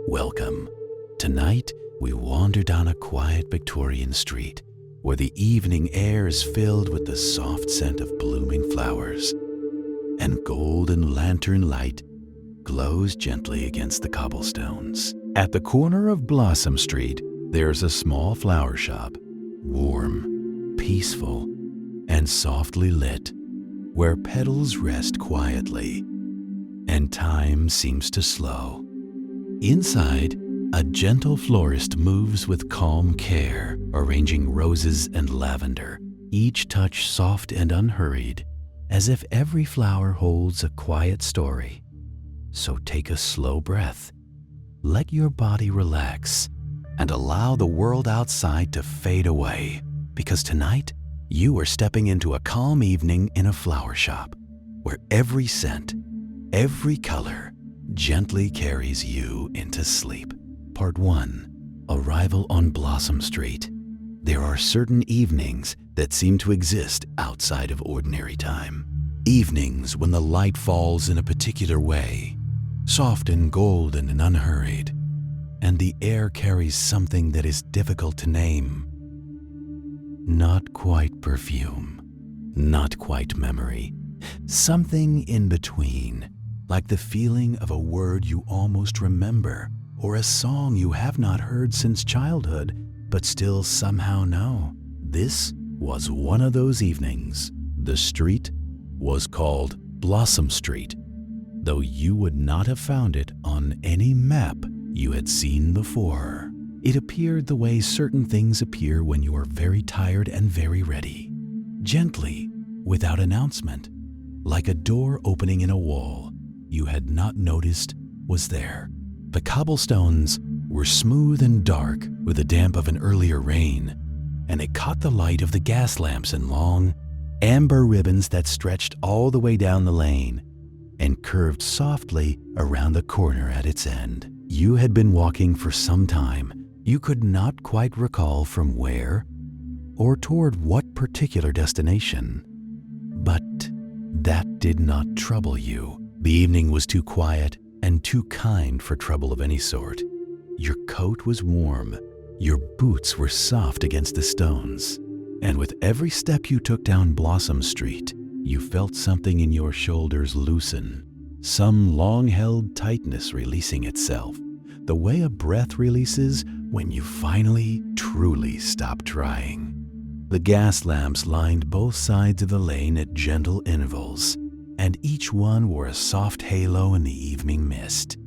Welcome. Tonight, we wander down a quiet Victorian street where the evening air is filled with the soft scent of blooming flowers, and golden lantern light glows gently against the cobblestones. At the corner of Blossom Street, there's a small flower shop, warm, peaceful, and softly lit, where petals rest quietly and time seems to slow. Inside, a gentle florist moves with calm care, arranging roses and lavender, each touch soft and unhurried, as if every flower holds a quiet story. So take a slow breath, let your body relax, and allow the world outside to fade away, because tonight, you are stepping into a calm evening in a flower shop, where every scent, every color, gently carries you into sleep. Part 1. Arrival on Blossom Street. There are certain evenings that seem to exist outside of ordinary time. Evenings when the light falls in a particular way, soft and golden and unhurried, and the air carries something that is difficult to name. Not quite perfume, not quite memory, something in between, like the feeling of a word you almost remember, or a song you have not heard since childhood, but still somehow know. This was one of those evenings. The street was called Blossom Street, though you would not have found it on any map you had seen before. It appeared the way certain things appear when you are very tired and very ready, gently, without announcement, like a door opening in a wall you had not noticed was there. The cobblestones were smooth and dark with the damp of an earlier rain, and it caught the light of the gas lamps and long, amber ribbons that stretched all the way down the lane and curved softly around the corner at its end. You had been walking for some time. You could not quite recall from where or toward what particular destination, but that did not trouble you. The evening was too quiet and too kind for trouble of any sort. Your coat was warm, your boots were soft against the stones, and with every step you took down Blossom Street, you felt something in your shoulders loosen, some long-held tightness releasing itself, the way a breath releases when you finally, truly stop trying. The gas lamps lined both sides of the lane at gentle intervals, and each one wore a soft halo in the evening mist.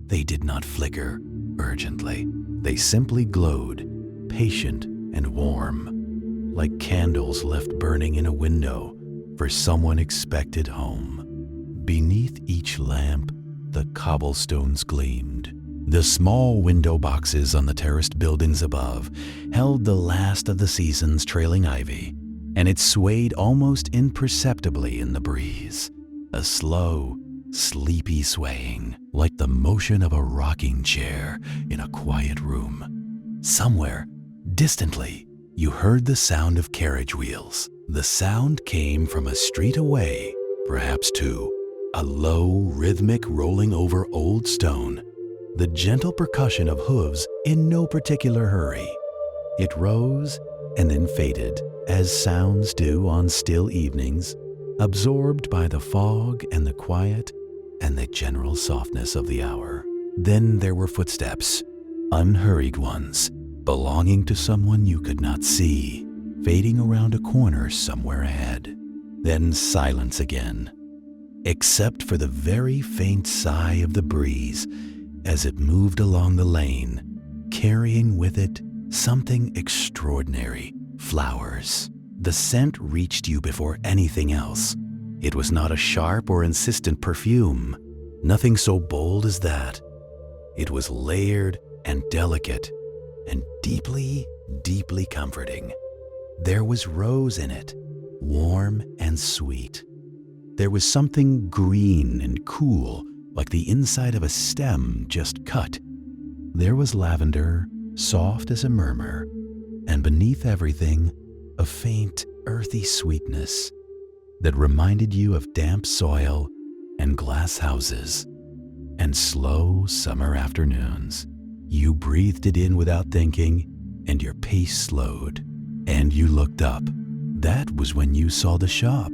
They did not flicker urgently. They simply glowed, patient and warm, like candles left burning in a window for someone expected home. Beneath each lamp, the cobblestones gleamed. The small window boxes on the terraced buildings above held the last of the season's trailing ivy, and it swayed almost imperceptibly in the breeze, a slow, sleepy swaying, like the motion of a rocking chair in a quiet room. Somewhere, distantly, you heard the sound of carriage wheels. The sound came from a street away, perhaps two, a low, rhythmic rolling over old stone, the gentle percussion of hooves in no particular hurry. It rose and then faded, as sounds do on still evenings, absorbed by the fog and the quiet and the general softness of the hour. Then there were footsteps, unhurried ones, belonging to someone you could not see, fading around a corner somewhere ahead. Then silence again, except for the very faint sigh of the breeze as it moved along the lane, carrying with it something extraordinary. Flowers. The scent reached you before anything else. It was not a sharp or insistent perfume, nothing so bold as that. It was layered and delicate and deeply, deeply comforting. There was rose in it, warm and sweet. There was something green and cool, like the inside of a stem just cut. There was lavender, soft as a murmur, and beneath everything, a faint, earthy sweetness that reminded you of damp soil and glass houses. and slow summer afternoons. You breathed it in without thinking, and your pace slowed, and you looked up. That was when you saw the shop.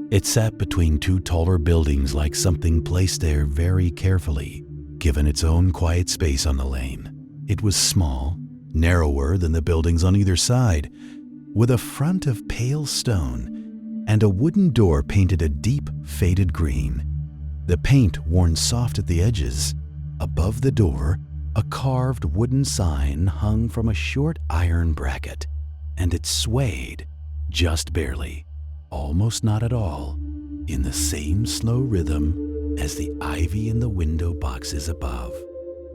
It sat between two taller buildings like something placed there very carefully, given its own quiet space on the lane. It was small, narrower than the buildings on either side, with a front of pale stone and a wooden door painted a deep, faded green. The paint worn soft at the edges. Above the door, a carved wooden sign hung from a short iron bracket, and it swayed, just barely, almost not at all, in the same slow rhythm as the ivy in the window boxes above.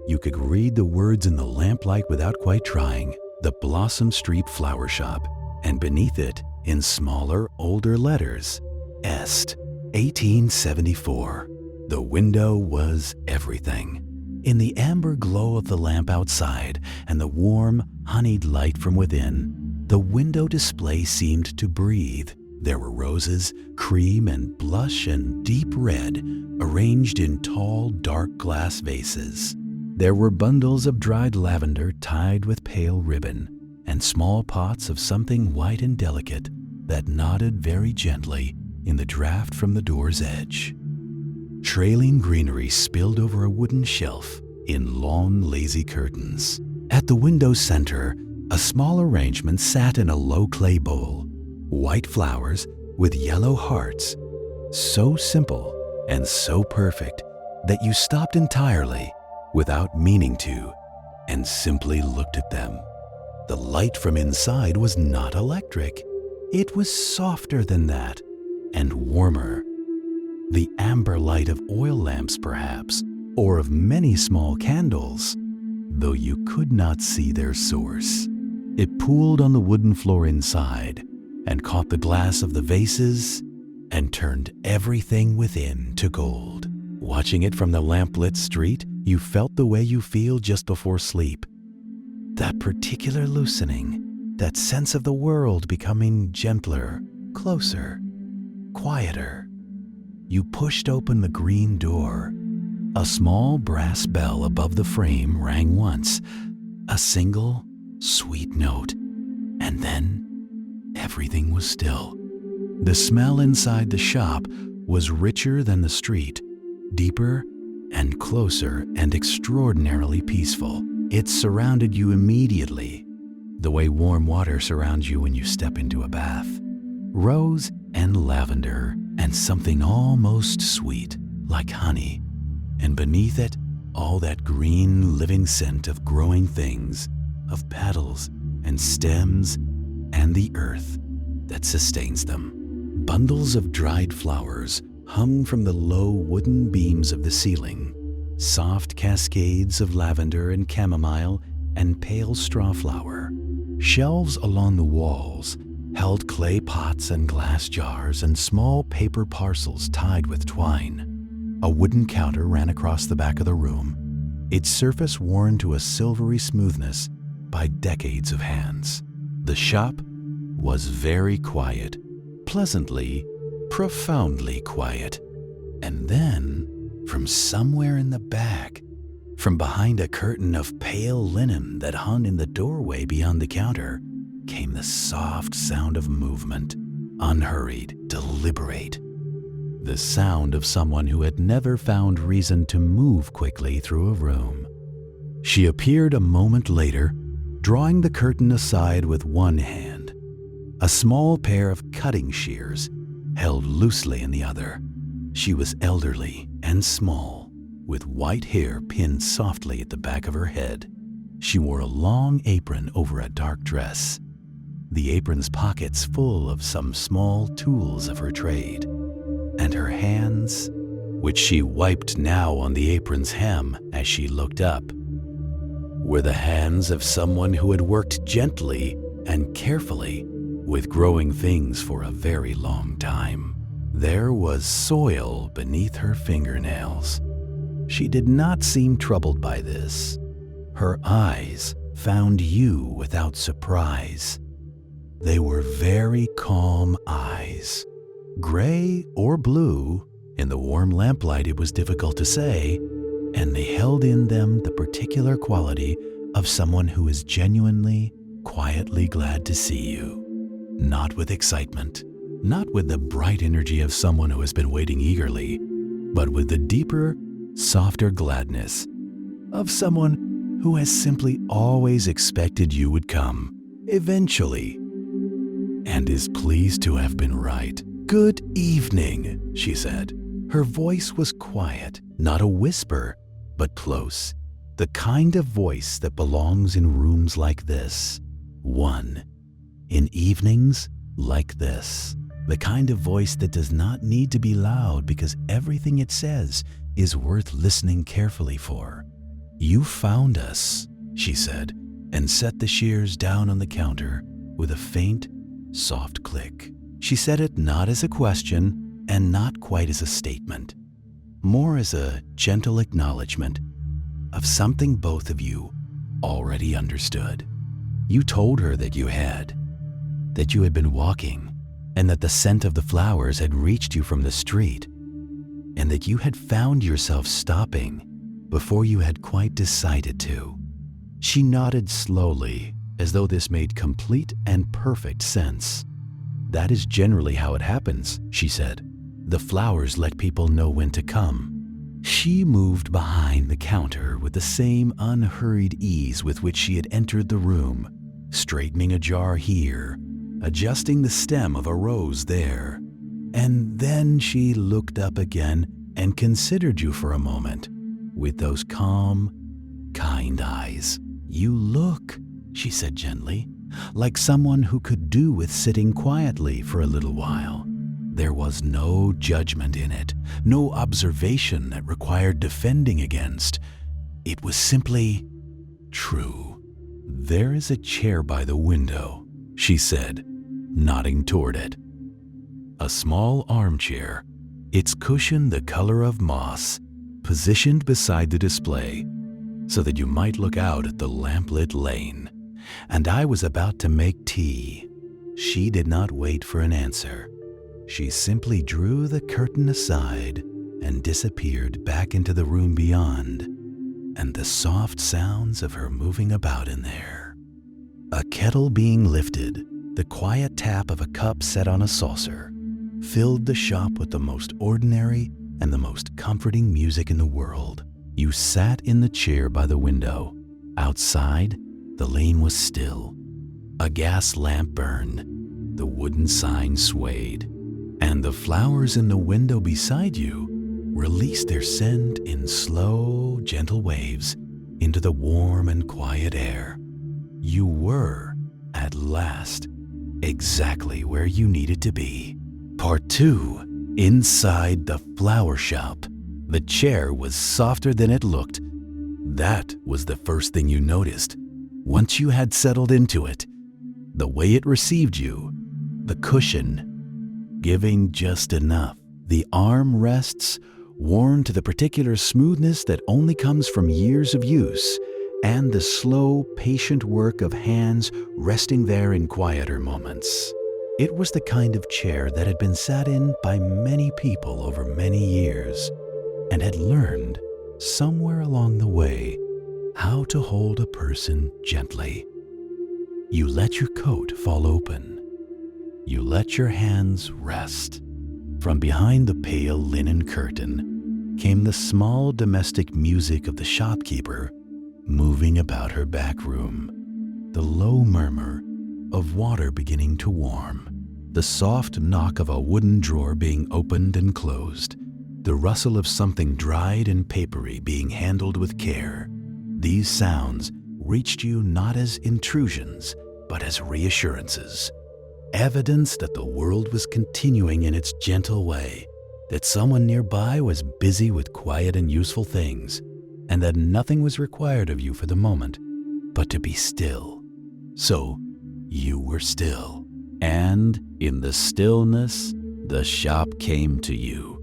You could read the words in the lamplight without quite trying, "The Blossom Street Flower Shop," and beneath it, in smaller, older letters, "Est, 1874. The window was everything. In the amber glow of the lamp outside and the warm, honeyed light from within, the window display seemed to breathe. There were roses, cream and blush and deep red, arranged in tall, dark glass vases. There were bundles of dried lavender tied with pale ribbon, and small pots of something white and delicate that nodded very gently in the draft from the door's edge. Trailing greenery spilled over a wooden shelf in long, lazy curtains. At the window's center, a small arrangement sat in a low clay bowl. White flowers with yellow hearts, so simple and so perfect that you stopped entirely without meaning to and simply looked at them. The light from inside was not electric. It was softer than that and warmer. The amber light of oil lamps, perhaps, or of many small candles, though you could not see their source. It pooled on the wooden floor inside and caught the glass of the vases and turned everything within to gold. Watching it from the lamplit street, you felt the way you feel just before sleep. That particular loosening, that sense of the world becoming gentler, closer, quieter. You pushed open the green door. A small brass bell above the frame rang once, a single, sweet note, and then everything was still. The smell inside the shop was richer than the street, deeper and closer and extraordinarily peaceful. It surrounded you immediately, the way warm water surrounds you when you step into a bath. Rose and lavender and something almost sweet, like honey, and beneath it, all that green living scent of growing things, of petals and stems and the earth that sustains them. Bundles of dried flowers hung from the low wooden beams of the ceiling, soft cascades of lavender and chamomile and pale strawflower. Shelves along the walls held clay pots and glass jars and small paper parcels tied with twine. A wooden counter ran across the back of the room, its surface worn to a silvery smoothness by decades of hands. The shop was very quiet, pleasantly, profoundly quiet. And then, from somewhere in the back, from behind a curtain of pale linen that hung in the doorway beyond the counter, came the soft sound of movement, unhurried, deliberate. The sound of someone who had never found reason to move quickly through a room. She appeared a moment later, drawing the curtain aside with one hand, a small pair of cutting shears held loosely in the other. She was elderly and small, with white hair pinned softly at the back of her head. She wore a long apron over a dark dress, the apron's pockets full of some small tools of her trade, and her hands, which she wiped now on the apron's hem as she looked up, were the hands of someone who had worked gently and carefully with growing things for a very long time. There was soil beneath her fingernails. She did not seem troubled by this. Her eyes found you without surprise. They were very calm eyes. Gray or blue, in the warm lamplight it was difficult to say, and they held in them the particular quality of someone who is genuinely, quietly glad to see you. Not with excitement, not with the bright energy of someone who has been waiting eagerly, but with the deeper, softer gladness of someone who has simply always expected you would come, eventually, and is pleased to have been right. "Good evening," she said. Her voice was quiet, not a whisper, but close. The kind of voice that belongs in rooms like this. In evenings like this. The kind of voice that does not need to be loud because everything it says is worth listening carefully for. "You found us," she said, and set the shears down on the counter with a faint, soft click. She said it not as a question and not quite as a statement, more as a gentle acknowledgement of something both of you already understood. You told her that you had been walking, and that the scent of the flowers had reached you from the street, and that you had found yourself stopping before you had quite decided to. She nodded slowly, as though this made complete and perfect sense. "That is generally how it happens," she said. "The flowers let people know when to come." She moved behind the counter with the same unhurried ease with which she had entered the room, straightening a jar here, adjusting the stem of a rose there. And then she looked up again and considered you for a moment with those calm, kind eyes. "You look," she said gently, "like someone who could do with sitting quietly for a little while." There was no judgment in it, no observation that required defending against. It was simply true. "There is a chair by the window," she said, nodding toward it. A small armchair, its cushion the color of moss, positioned beside the display so that you might look out at the lamplit lane. And I was about to make tea. She did not wait for an answer. She simply drew the curtain aside and disappeared back into the room beyond, and the soft sounds of her moving about in there. A kettle being lifted, the quiet tap of a cup set on a saucer, filled the shop with the most ordinary and the most comforting music in the world. You sat in the chair by the window. Outside, the lane was still. A gas lamp burned. The wooden sign swayed. And the flowers in the window beside you released their scent in slow, gentle waves into the warm and quiet air. You were, at last, exactly where you needed to be. Part 2. Inside the flower shop. The chair was softer than it looked. That was the first thing you noticed. Once you had settled into it, the way it received you, the cushion, giving just enough, the arm rests worn to the particular smoothness that only comes from years of use, and the slow, patient work of hands resting there in quieter moments. It was the kind of chair that had been sat in by many people over many years, and had learned, somewhere along the way, how to hold a person gently. You let your coat fall open. You let your hands rest. From behind the pale linen curtain came the small domestic music of the shopkeeper moving about her back room, the low murmur of water beginning to warm, the soft knock of a wooden drawer being opened and closed, the rustle of something dried and papery being handled with care. These sounds reached you not as intrusions, but as reassurances. Evidence that the world was continuing in its gentle way, that someone nearby was busy with quiet and useful things, and that nothing was required of you for the moment but to be still. So you were still, and in the stillness, the shop came to you.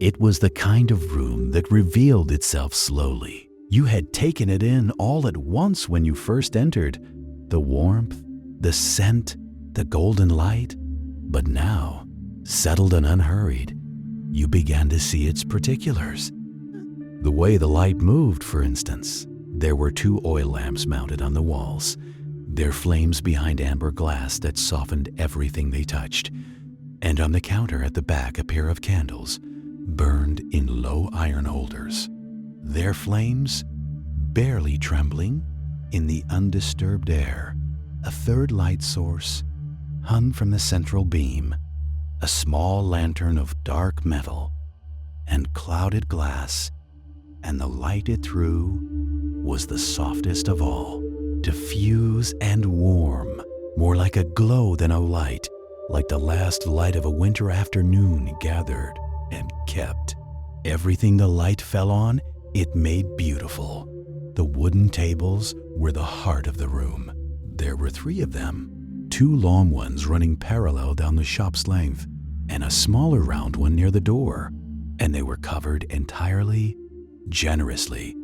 It was the kind of room that revealed itself slowly. You had taken it in all at once when you first entered, the warmth, the scent, the golden light, but now, settled and unhurried, you began to see its particulars. The way the light moved, for instance. There were 2 oil lamps mounted on the walls, their flames behind amber glass that softened everything they touched. And on the counter at the back, a pair of candles burned in low iron holders, their flames barely trembling in the undisturbed air. A third light source hung from the central beam, a small lantern of dark metal and clouded glass, and the light it threw was the softest of all, diffuse and warm, more like a glow than a light, like the last light of a winter afternoon gathered and kept. Everything the light fell on, it made beautiful. The wooden tables were the heart of the room. There were 3 of them, 2 long ones running parallel down the shop's length, and a smaller round one near the door, and they were covered entirely, generously,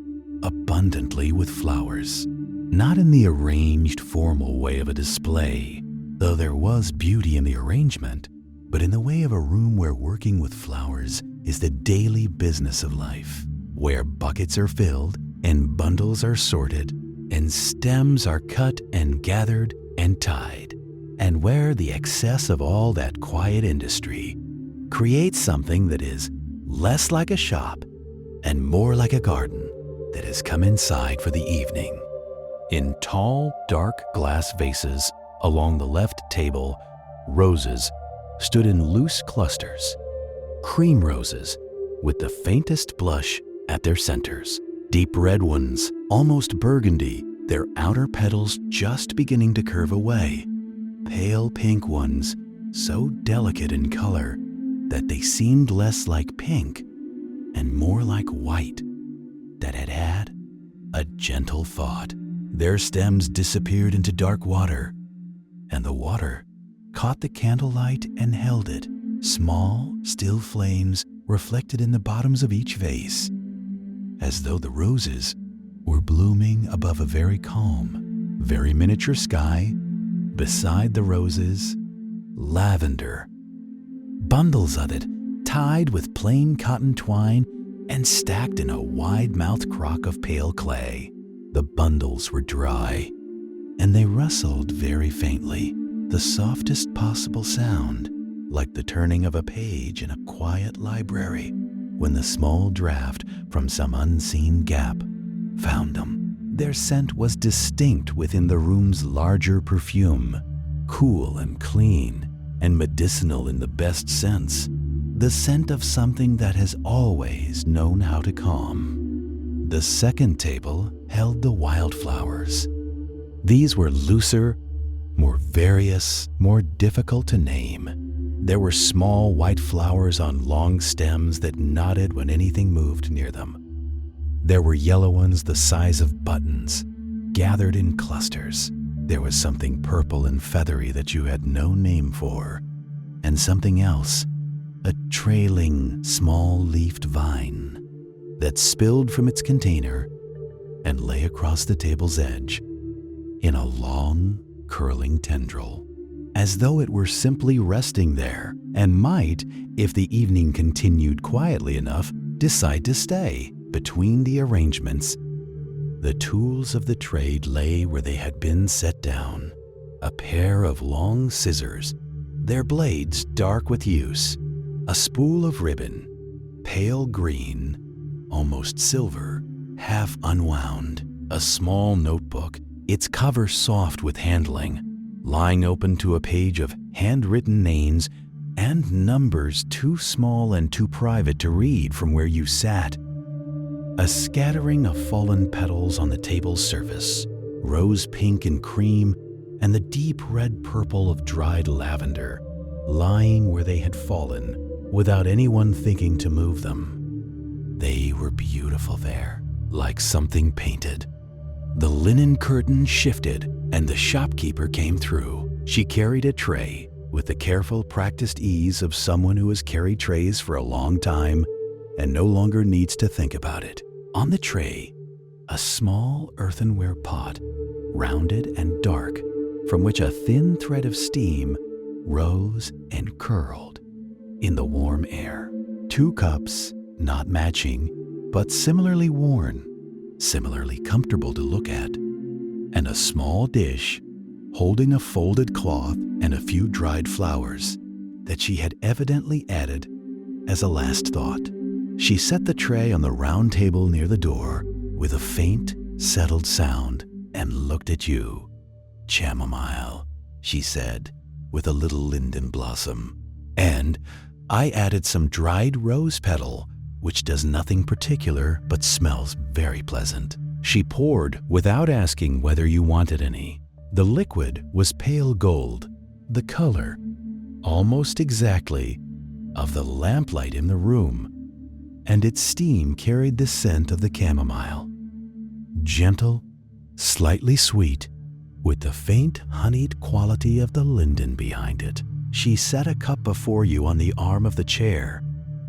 abundantly with flowers. Not in the arranged, formal way of a display, though there was beauty in the arrangement, but in the way of a room where working with flowers is the daily business of life, where buckets are filled and bundles are sorted and stems are cut and gathered and tied, and where the excess of all that quiet industry creates something that is less like a shop and more like a garden that has come inside for the evening. In tall, dark glass vases along the left table, roses stood in loose clusters, cream roses with the faintest blush at their centers, deep red ones, almost burgundy, their outer petals just beginning to curve away, pale pink ones so delicate in color that they seemed less like pink and more like white that had had a gentle thought. Their stems disappeared into dark water, and the water caught the candlelight and held it, small, still flames reflected in the bottoms of each vase, as though the roses were blooming above a very calm, very miniature sky. Beside the roses, lavender, bundles of it tied with plain cotton twine and stacked in a wide-mouthed crock of pale clay. The bundles were dry, and they rustled very faintly, the softest possible sound, like the turning of a page in a quiet library when the small draft from some unseen gap found them. Their scent was distinct within the room's larger perfume, cool and clean and medicinal in the best sense, the scent of something that has always known how to calm. The second table held the wildflowers. These were looser, more various, more difficult to name. There were small white flowers on long stems that nodded when anything moved near them. There were yellow ones the size of buttons, gathered in clusters. There was something purple and feathery that you had no name for, and something else, a trailing, small-leafed vine that spilled from its container and lay across the table's edge in a long, curling tendril, as though it were simply resting there and might, if the evening continued quietly enough, decide to stay. Between the arrangements, the tools of the trade lay where they had been set down. A pair of long scissors, their blades dark with use, a spool of ribbon, pale green, almost silver, half unwound, a small notebook, its cover soft with handling, lying open to a page of handwritten names and numbers too small and too private to read from where you sat. A scattering of fallen petals on the table's surface, rose pink and cream, and the deep red purple of dried lavender, lying where they had fallen without anyone thinking to move them. They were beautiful there, like something painted. The linen curtain shifted, and the shopkeeper came through. She carried a tray with the careful, practiced ease of someone who has carried trays for a long time and no longer needs to think about it. On the tray, a small earthenware pot, rounded and dark, from which a thin thread of steam rose and curled in the warm air. 2 cups, not matching, but similarly worn, similarly comfortable to look at, and a small dish holding a folded cloth and a few dried flowers that she had evidently added as a last thought. She set the tray on the round table near the door with a faint, settled sound and looked at you. "Chamomile," she said, with a little linden blossom. "And I added some dried rose petal, which does nothing particular but smells very pleasant." She poured without asking whether you wanted any. The liquid was pale gold, the color, almost exactly, of the lamplight in the room, and its steam carried the scent of the chamomile. Gentle, slightly sweet, with the faint honeyed quality of the linden behind it. She set a cup before you on the arm of the chair,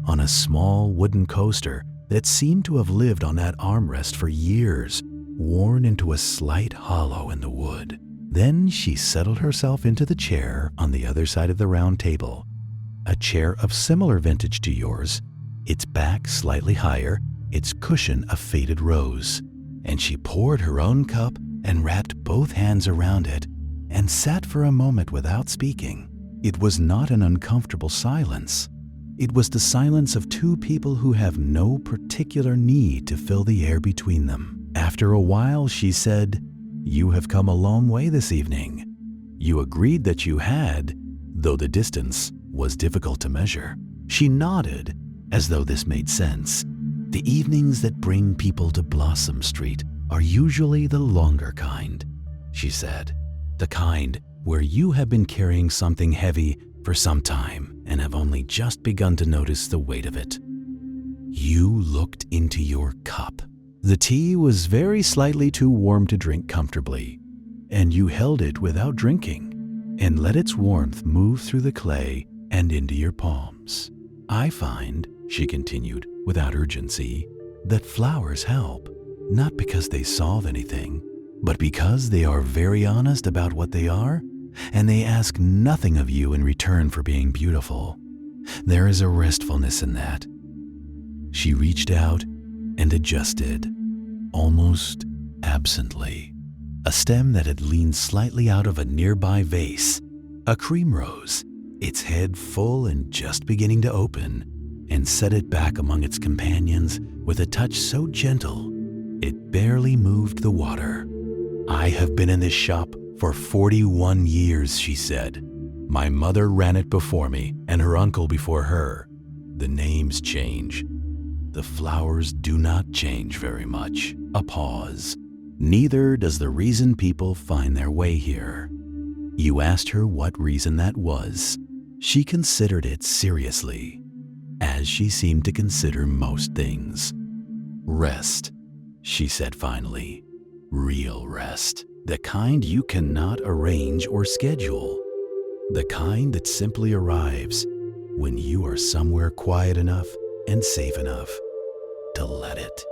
on a small wooden coaster that seemed to have lived on that armrest for years, worn into a slight hollow in the wood. Then she settled herself into the chair on the other side of the round table, a chair of similar vintage to yours, its back slightly higher, its cushion a faded rose. And she poured her own cup and wrapped both hands around it and sat for a moment without speaking. It was not an uncomfortable silence. It was the silence of two people who have no particular need to fill the air between them. After a while, she said, "You have come a long way this evening." You agreed that you had, though the distance was difficult to measure. She nodded, as though this made sense. "The evenings that bring people to Blossom Street are usually the longer kind," she said. "The kind where you have been carrying something heavy for some time and have only just begun to notice the weight of it." You looked into your cup. The tea was very slightly too warm to drink comfortably, and you held it without drinking and let its warmth move through the clay and into your palms. "I find," she continued without urgency, "that flowers help, not because they solve anything, but because they are very honest about what they are, and they ask nothing of you in return for being beautiful. There is a restfulness in that." She reached out and adjusted, almost absently, a stem that had leaned slightly out of a nearby vase, a cream rose, its head full and just beginning to open, and set it back among its companions with a touch so gentle it barely moved the water. "I have been in this shop for 41 years, she said. "My mother ran it before me and her uncle before her. The names change. The flowers do not change very much." A pause. "Neither does the reason people find their way here." You asked her what reason that was. She considered it seriously, as she seemed to consider most things. "Rest," she said finally. "Real rest. The kind you cannot arrange or schedule. The kind that simply arrives when you are somewhere quiet enough and safe enough to let it."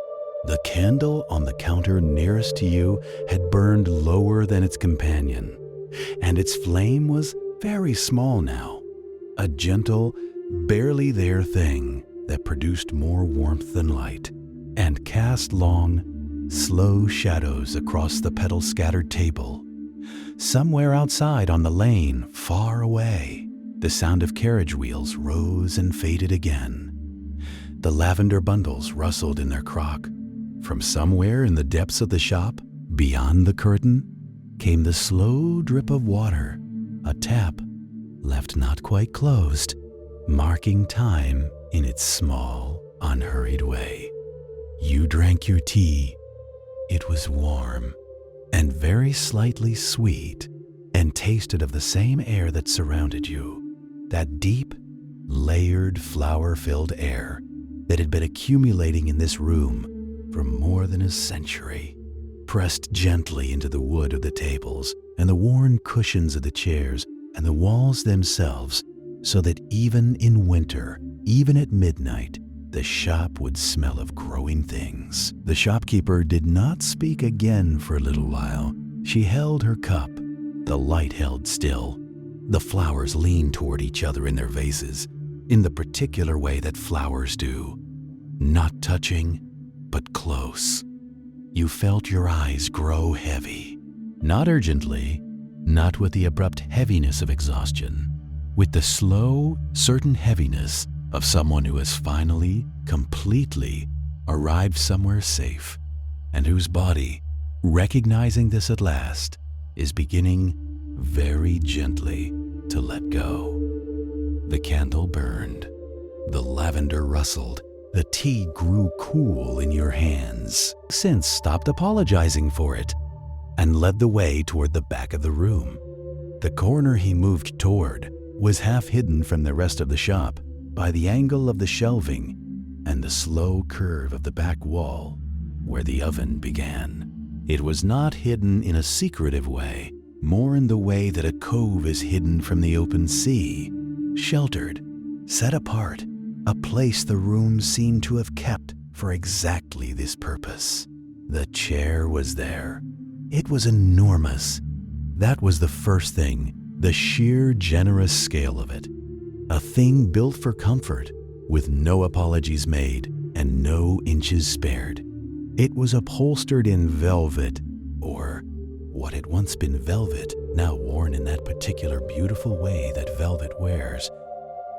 The candle on the counter nearest to you had burned lower than its companion, and its flame was very small now, a gentle, barely there thing that produced more warmth than light, and cast long, slow shadows across the petal-scattered table. Somewhere outside on the lane, far away, the sound of carriage wheels rose and faded again. The lavender bundles rustled in their crock. From somewhere in the depths of the shop, beyond the curtain, came the slow drip of water, a tap left not quite closed, marking time in its small, unhurried way. You drank your tea. It was warm and very slightly sweet, and tasted of the same air that surrounded you, that deep, layered, flower-filled air that had been accumulating in this room for more than a century, pressed gently into the wood of the tables and the worn cushions of the chairs and the walls themselves, so that even in winter, even at midnight, the shop would smell of growing things. The shopkeeper did not speak again for a little while. She held her cup. The light held still. The flowers leaned toward each other in their vases, in the particular way that flowers do, not touching, but close. You felt your eyes grow heavy. Not urgently, not with the abrupt heaviness of exhaustion, with the slow, certain heaviness of someone who has finally, completely arrived somewhere safe, and whose body, recognizing this at last, is beginning very gently to let go. The candle burned. The lavender rustled. The tea grew cool in your hands. Since stopped apologizing for it and led the way toward the back of the room. The corner he moved toward was half hidden from the rest of the shop by the angle of the shelving and the slow curve of the back wall where the oven began. It was not hidden in a secretive way, more in the way that a cove is hidden from the open sea, sheltered, set apart, a place the room seemed to have kept for exactly this purpose. The chair was there. It was enormous. That was the first thing, the sheer generous scale of it. A thing built for comfort, with no apologies made and no inches spared. It was upholstered in velvet, or what had once been velvet, now worn in that particular beautiful way that velvet wears,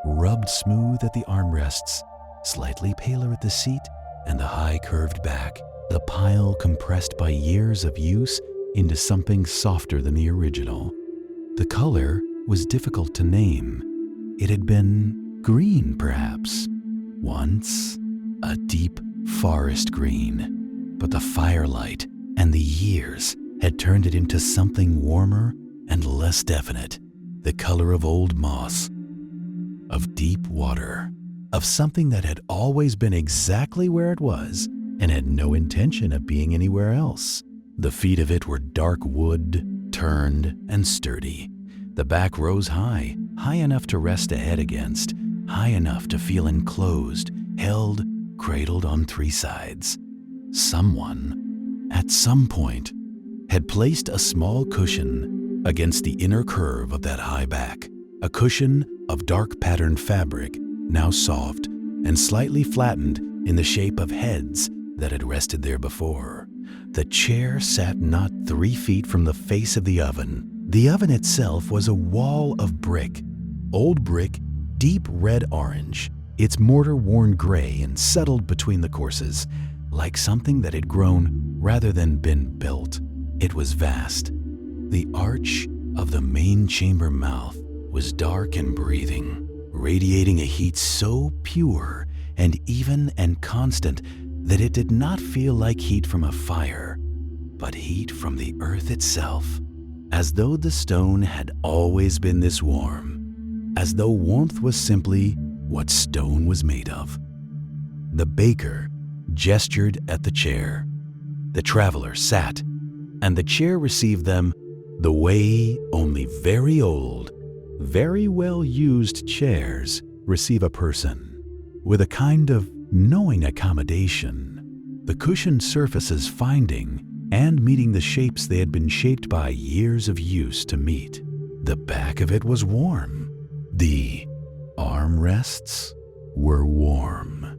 rubbed smooth at the armrests, slightly paler at the seat and the high curved back, the pile compressed by years of use into something softer than the original. The color was difficult to name. It had been green, perhaps. Once, a deep forest green. But the firelight and the years had turned it into something warmer and less definite, the color of old moss, of deep water, of something that had always been exactly where it was and had no intention of being anywhere else. The feet of it were dark wood, turned and sturdy. The back rose high, high enough to rest a head against, high enough to feel enclosed, held, cradled on three sides. Someone, at some point, had placed a small cushion against the inner curve of that high back, a cushion of dark patterned fabric, now soft and slightly flattened in the shape of heads that had rested there before. The chair sat not 3 feet from the face of the oven. The oven itself was a wall of brick, old brick, deep red-orange, its mortar worn gray and settled between the courses, like something that had grown rather than been built. It was vast. The arch of the main chamber mouth was dark and breathing, radiating a heat so pure and even and constant that it did not feel like heat from a fire, but heat from the earth itself, as though the stone had always been this warm, as though warmth was simply what stone was made of. The baker gestured at the chair. The traveler sat, and the chair received them the way only very old, very well-used chairs receive a person, with a kind of knowing accommodation, the cushioned surfaces finding and meeting the shapes they had been shaped by years of use to meet. The back of it was warm. The armrests were warm.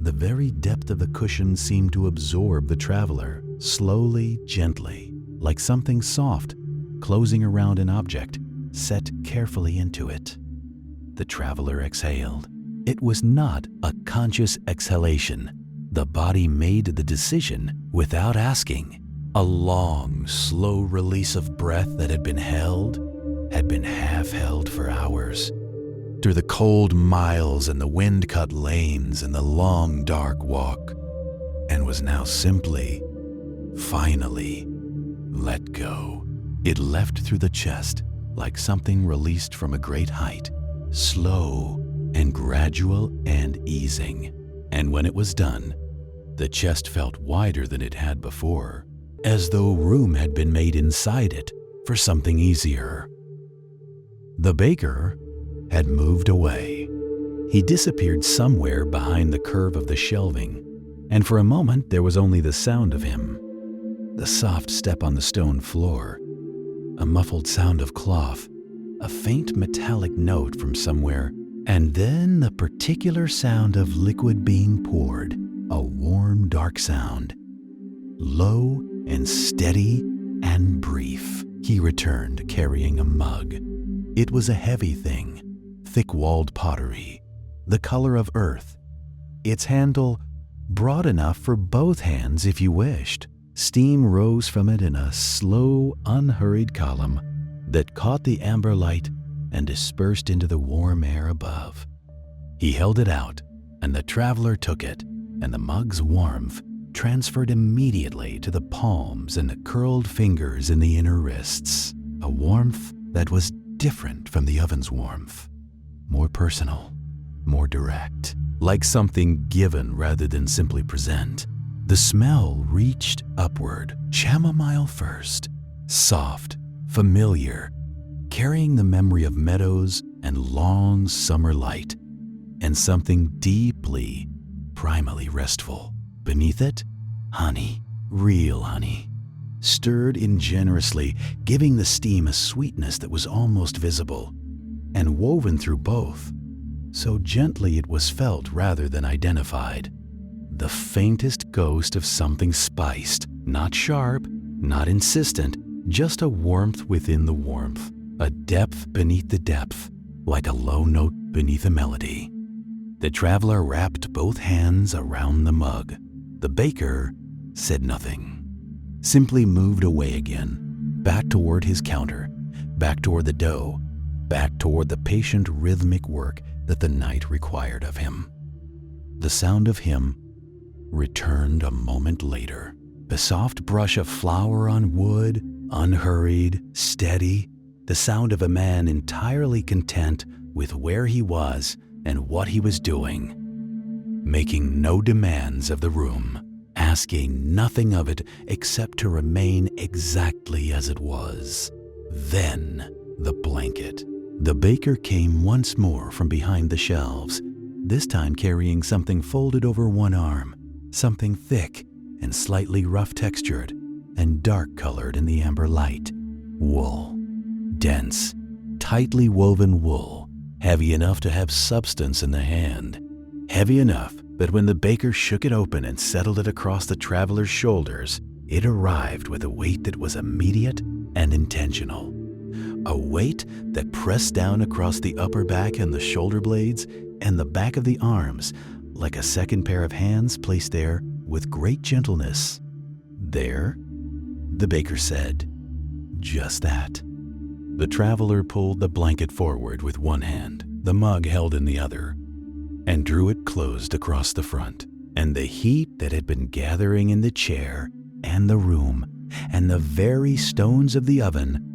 The very depth of the cushion seemed to absorb the traveler, slowly, gently, like something soft, closing around an object, set carefully into it. The traveler exhaled. It was not a conscious exhalation. The body made the decision without asking. A long, slow release of breath that had been half held for hours. Through the cold miles and the wind-cut lanes and the long, dark walk, and was now simply, finally, let go. It left through the chest like something released from a great height, slow and gradual and easing. And when it was done, the chest felt wider than it had before, as though room had been made inside it for something easier. The baker had moved away. He disappeared somewhere behind the curve of the shelving, and for a moment there was only the sound of him. The soft step on the stone floor, a muffled sound of cloth, a faint metallic note from somewhere, and then the particular sound of liquid being poured, a warm, dark sound. Low and steady and brief, he returned carrying a mug. It was a heavy thing, thick-walled pottery, the color of earth. Its handle broad enough for both hands if you wished. Steam rose from it in a slow, unhurried column that caught the amber light and dispersed into the warm air above. He held it out, and the traveler took it, and the mug's warmth transferred immediately to the palms and the curled fingers in the inner wrists, a warmth that was different from the oven's warmth, more personal, more direct, like something given rather than simply present. The smell reached upward, chamomile first, soft, familiar, carrying the memory of meadows and long summer light, and something deeply, primally restful. Beneath it, honey, real honey, stirred in generously, giving the steam a sweetness that was almost visible, and woven through both, so gently it was felt rather than identified. The faintest ghost of something spiced, not sharp, not insistent, just a warmth within the warmth, a depth beneath the depth, like a low note beneath a melody. The traveler wrapped both hands around the mug. The baker said nothing, simply moved away again, back toward his counter, back toward the dough, back toward the patient rhythmic work that the night required of him. The sound of him returned a moment later. The soft brush of flour on wood, unhurried, steady, the sound of a man entirely content with where he was and what he was doing, making no demands of the room, asking nothing of it except to remain exactly as it was. Then the blanket. The baker came once more from behind the shelves, this time carrying something folded over one arm, something thick and slightly rough textured and dark colored in the amber light. Wool. Dense, tightly woven wool, heavy enough to have substance in the hand. Heavy enough that when the baker shook it open and settled it across the traveler's shoulders, it arrived with a weight that was immediate and intentional. A weight that pressed down across the upper back and the shoulder blades and the back of the arms, like a second pair of hands placed there with great gentleness. There, the baker said, just that. The traveler pulled the blanket forward with one hand, the mug held in the other, and drew it closed across the front. And the heat that had been gathering in the chair and the room and the very stones of the oven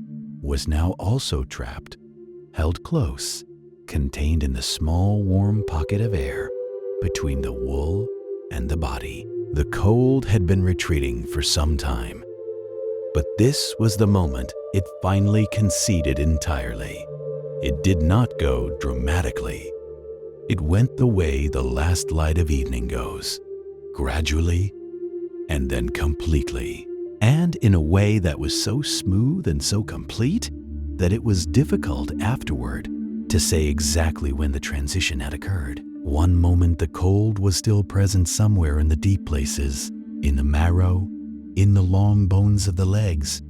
was now also trapped, held close, contained in the small warm pocket of air between the wool and the body. The cold had been retreating for some time, but this was the moment it finally conceded entirely. It did not go dramatically. It went the way the last light of evening goes, gradually and then completely, and in a way that was so smooth and so complete that it was difficult afterward to say exactly when the transition had occurred. One moment the cold was still present somewhere in the deep places, in the marrow, in the long bones of the legs,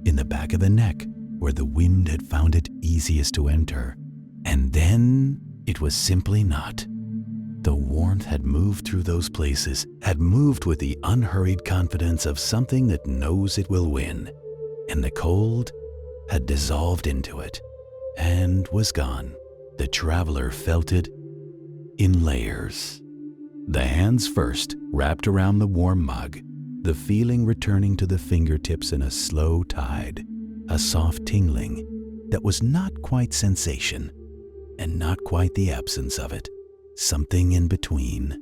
in the back of the neck where the wind had found it easiest to enter. And then it was simply not. The warmth had moved through those places, had moved with the unhurried confidence of something that knows it will win, and the cold had dissolved into it and was gone. The traveler felt it in layers. The hands first wrapped around the warm mug, the feeling returning to the fingertips in a slow tide, a soft tingling that was not quite sensation and not quite the absence of it, something in between,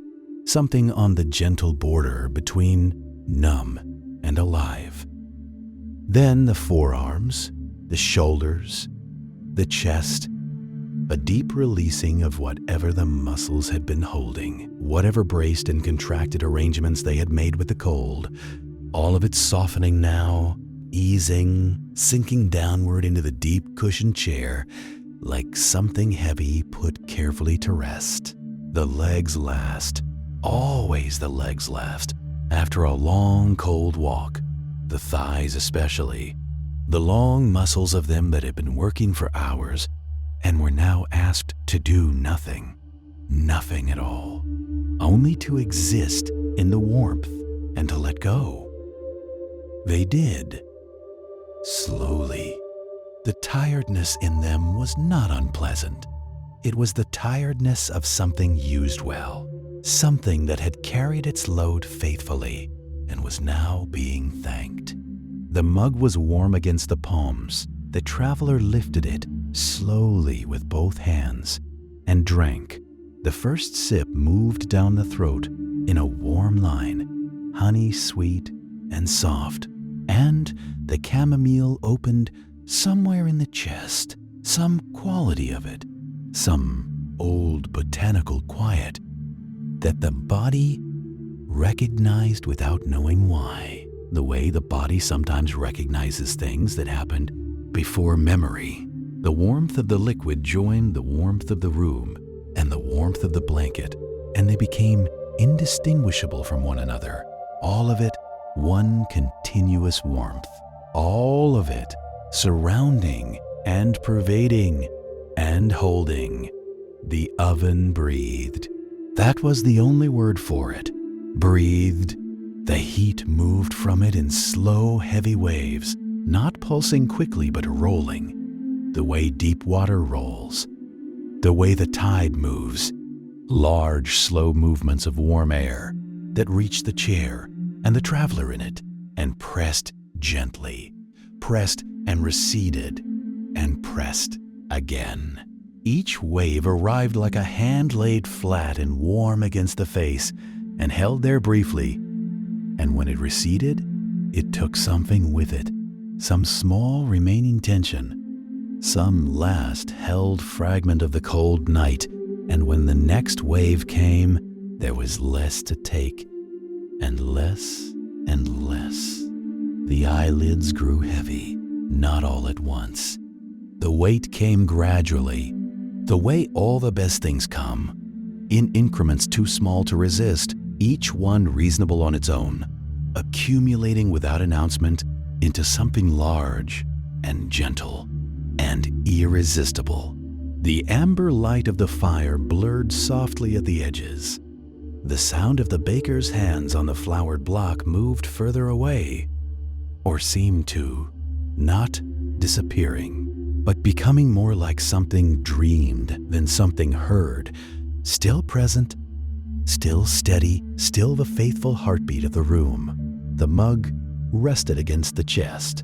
something on the gentle border between numb and alive. Then the forearms, the shoulders, the chest, a deep releasing of whatever the muscles had been holding, whatever braced and contracted arrangements they had made with the cold, all of it softening now, easing, sinking downward into the deep cushioned chair like something heavy put carefully to rest. The legs last, Always the legs last, after a long cold walk, the thighs especially, the long muscles of them that had been working for hours and were now asked to do nothing, nothing at all, only to exist in the warmth and to let go. They did. Slowly. The tiredness in them was not unpleasant. It was the tiredness of something used well, something that had carried its load faithfully and was now being thanked. The mug was warm against the palms. The traveler lifted it slowly with both hands and drank. The first sip moved down the throat in a warm line, honey sweet and soft, and the chamomile opened somewhere in the chest, some quality of it, some old botanical quiet that the body recognized without knowing why, the way the body sometimes recognizes things that happened before memory. The warmth of the liquid joined the warmth of the room and the warmth of the blanket, and they became indistinguishable from one another. All of it one continuous warmth. All of it surrounding and pervading and holding. The oven breathed. That was the only word for it. Breathed. The heat moved from it in slow, heavy waves, not pulsing quickly but rolling, the way deep water rolls, the way the tide moves, large, slow movements of warm air that reached the chair and the traveler in it and pressed gently, pressed and receded and pressed again. Each wave arrived like a hand laid flat and warm against the face and held there briefly, and when it receded, it took something with it, some small remaining tension, some last held fragment of the cold night, and when the next wave came, there was less to take, and less and less. The eyelids grew heavy, not all at once. The weight came gradually, the way all the best things come, in increments too small to resist, each one reasonable on its own, accumulating without announcement into something large and gentle and irresistible. The amber light of the fire blurred softly at the edges. The sound of the baker's hands on the floured block moved further away, or seemed to, not disappearing, but becoming more like something dreamed than something heard, still present, still steady, still the faithful heartbeat of the room. The mug rested against the chest.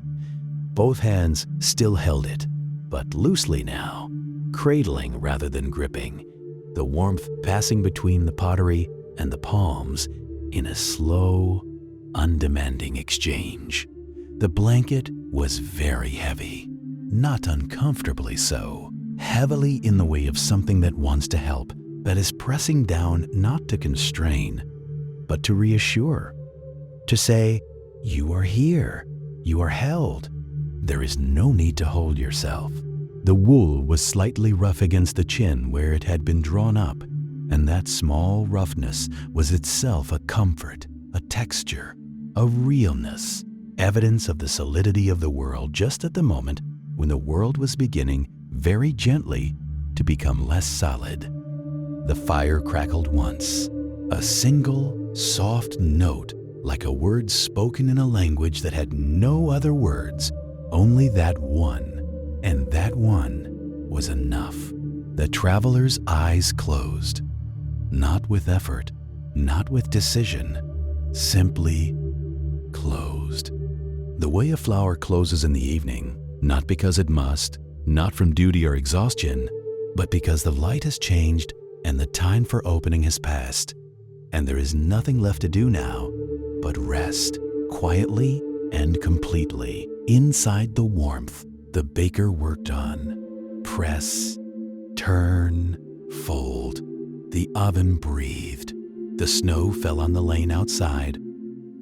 Both hands still held it, but loosely now, cradling rather than gripping, the warmth passing between the pottery and the palms in a slow, undemanding exchange. The blanket was very heavy, not uncomfortably so, heavily in the way of something that wants to help, that is pressing down not to constrain, but to reassure, to say, you are here, you are held. There is no need to hold yourself. The wool was slightly rough against the chin where it had been drawn up, and that small roughness was itself a comfort, a texture, a realness, evidence of the solidity of the world just at the moment when the world was beginning very gently to become less solid. The fire crackled once, a single, soft note like a word spoken in a language that had no other words, only that one, and that one was enough. The traveler's eyes closed, not with effort, not with decision, simply closed. The way a flower closes in the evening, not because it must, not from duty or exhaustion, but because the light has changed and the time for opening has passed, and there is nothing left to do now but rest, quietly and completely. Inside the warmth, the baker worked on. Press, turn, fold. The oven breathed. The snow fell on the lane outside,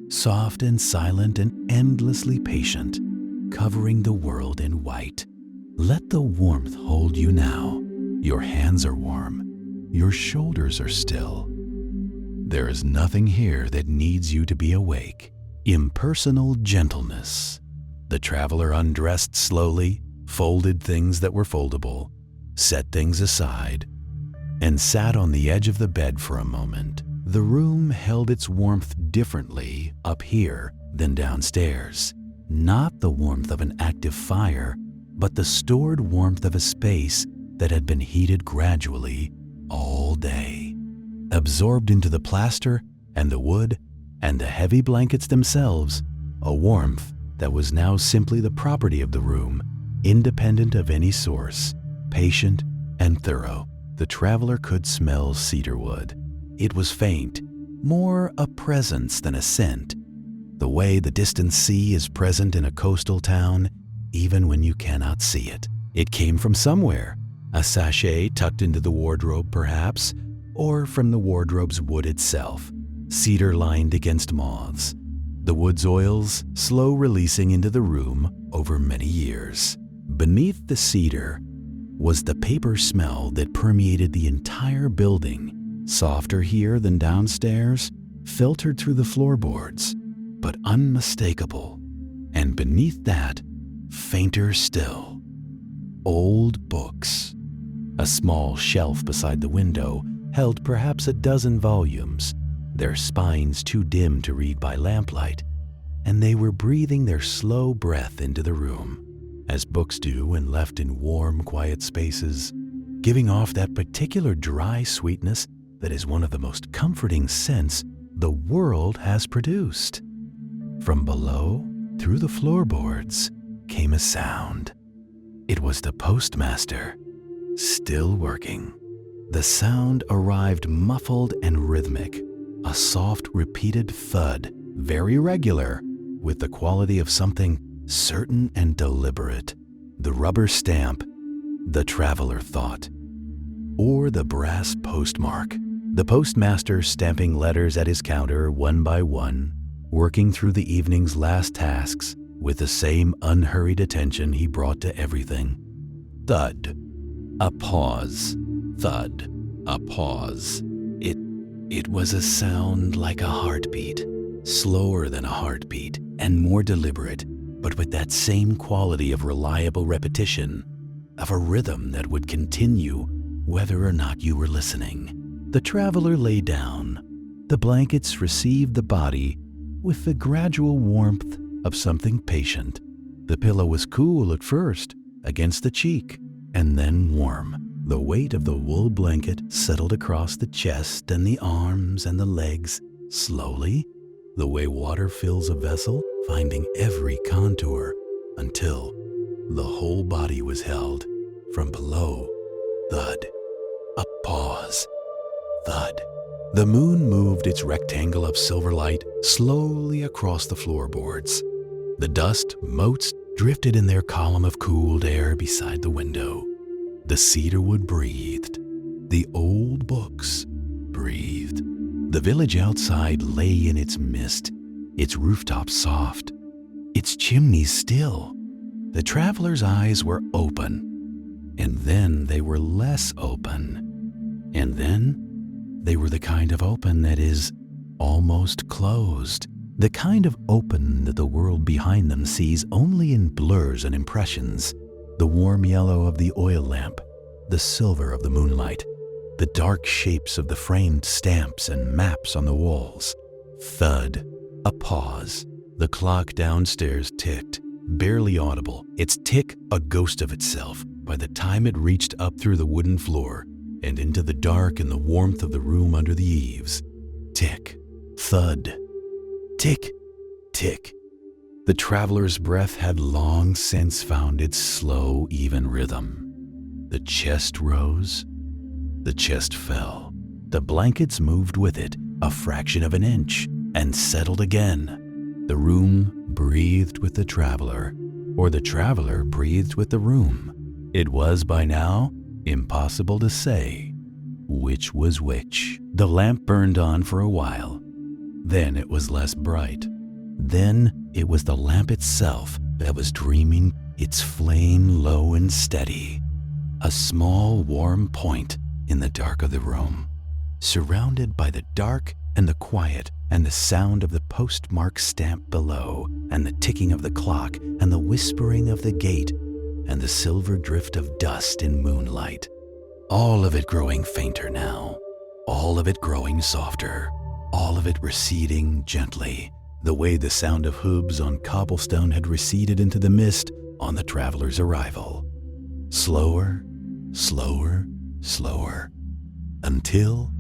soft and silent and endlessly patient, covering the world in white. Let the warmth hold you now. Your hands are warm. Your shoulders are still. There is nothing here that needs you to be awake. Impersonal gentleness. The traveler undressed slowly, folded things that were foldable, set things aside, and sat on the edge of the bed for a moment. The room held its warmth differently up here than downstairs. Not the warmth of an active fire, but the stored warmth of a space that had been heated gradually all day. Absorbed into the plaster and the wood and the heavy blankets themselves, a warmth that was now simply the property of the room, independent of any source, patient and thorough. The traveler could smell cedarwood. It was faint, more a presence than a scent, the way the distant sea is present in a coastal town even when you cannot see it. It came from somewhere, a sachet tucked into the wardrobe perhaps, or from the wardrobe's wood itself, cedar lined against moths, the wood's oils slow releasing into the room over many years. Beneath the cedar was the paper smell that permeated the entire building, softer here than downstairs, filtered through the floorboards, but unmistakable. And beneath that, fainter still, old books. A small shelf beside the window held perhaps a dozen volumes, their spines too dim to read by lamplight, and they were breathing their slow breath into the room, as books do when left in warm, quiet spaces, giving off that particular dry sweetness that is one of the most comforting scents the world has produced. From below, through the floorboards, came a sound. It was the postmaster, still working. The sound arrived muffled and rhythmic, a soft, repeated thud, very regular, with the quality of something certain and deliberate. The rubber stamp, the traveler thought, or the brass postmark. The postmaster stamping letters at his counter one by one, working through the evening's last tasks with the same unhurried attention he brought to everything. Thud. A pause. Thud. A pause. It was a sound like a heartbeat, slower than a heartbeat and more deliberate, but with that same quality of reliable repetition, of a rhythm that would continue whether or not you were listening. The traveler lay down. The blankets received the body with the gradual warmth of something patient. The pillow was cool at first, against the cheek, and then warm. The weight of the wool blanket settled across the chest and the arms and the legs, slowly, the way water fills a vessel, finding every contour, until the whole body was held. From below, thud. A pause. Thud. The moon moved its rectangle of silver light slowly across the floorboards. The dust motes drifted in their column of cooled air beside the window. The cedarwood breathed. The old books breathed. The village outside lay in its mist, its rooftops soft, its chimneys still. The traveler's eyes were open, and then they were less open, and then they were the kind of open that is almost closed, the kind of open that the world behind them sees only in blurs and impressions. The warm yellow of the oil lamp, the silver of the moonlight, the dark shapes of the framed stamps and maps on the walls. Thud. A pause. The clock downstairs ticked, barely audible, its tick a ghost of itself by the time it reached up through the wooden floor and into the dark and the warmth of the room under the eaves. Tick. Thud. Tick. Tick. The traveler's breath had long since found its slow, even rhythm. The chest rose. The chest fell. The blankets moved with it a fraction of an inch and settled again. The room breathed with the traveler, or the traveler breathed with the room. It was by now impossible to say which was which. The lamp burned on for a while. Then it was less bright. Then it was the lamp itself that was dreaming, its flame low and steady, a small warm point in the dark of the room, surrounded by the dark and the quiet and the sound of the postmark stamp below, and the ticking of the clock, and the whispering of the gate, and the silver drift of dust in moonlight. All of it growing fainter now, all of it growing softer, all of it receding gently, the way the sound of hooves on cobblestone had receded into the mist on the traveler's arrival. Slower, slower, slower, until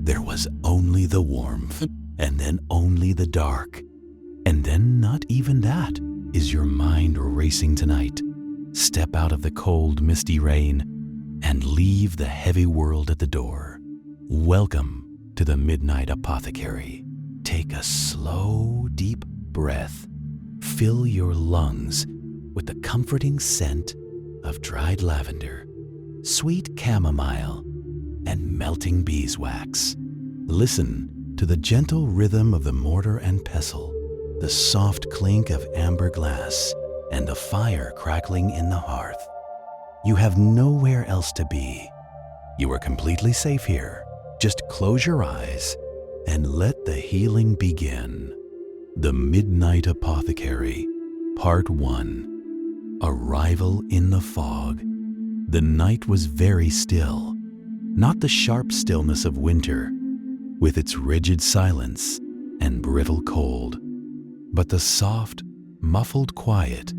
there was only the warmth, and then only the dark. And then not even that. Is your mind racing tonight? Step out of the cold, misty rain and leave the heavy world at the door. Welcome to the Midnight Apothecary. Take a slow, deep breath. Fill your lungs with the comforting scent of dried lavender, sweet chamomile, and melting beeswax. Listen to the gentle rhythm of the mortar and pestle, the soft clink of amber glass, and the fire crackling in the hearth. You have nowhere else to be. You are completely safe here. Just close your eyes and let the healing begin. The Midnight Apothecary, Part 1. Arrival in the fog. The night was very still, not the sharp stillness of winter, with its rigid silence and brittle cold, but the soft, muffled quiet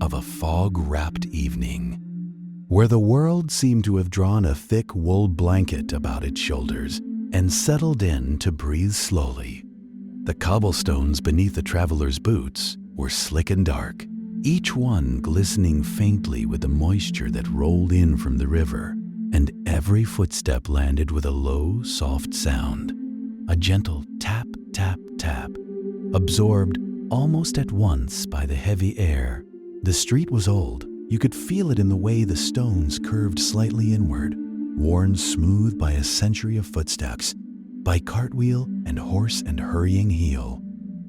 of a fog-wrapped evening, where the world seemed to have drawn a thick wool blanket about its shoulders and settled in to breathe slowly. The cobblestones beneath the traveler's boots were slick and dark, each one glistening faintly with the moisture that rolled in from the river, and every footstep landed with a low, soft sound, a gentle tap, tap, tap, absorbed almost at once by the heavy air. The street was old. You could feel it in the way the stones curved slightly inward, worn smooth by a century of footsteps, by cartwheel and horse and hurrying heel.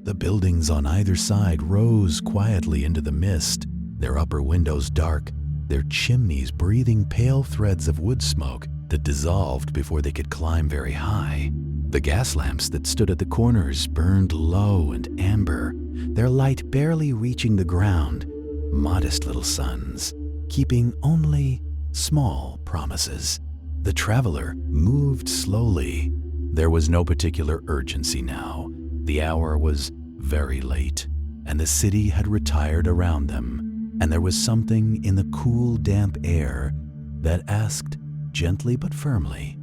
The buildings on either side rose quietly into the mist, their upper windows dark, their chimneys breathing pale threads of wood smoke that dissolved before they could climb very high. The gas lamps that stood at the corners burned low and amber, their light barely reaching the ground, modest little suns, keeping only small promises. The traveler moved slowly. There was no particular urgency now. The hour was very late, and the city had retired around them, and there was something in the cool, damp air that asked, gently but firmly,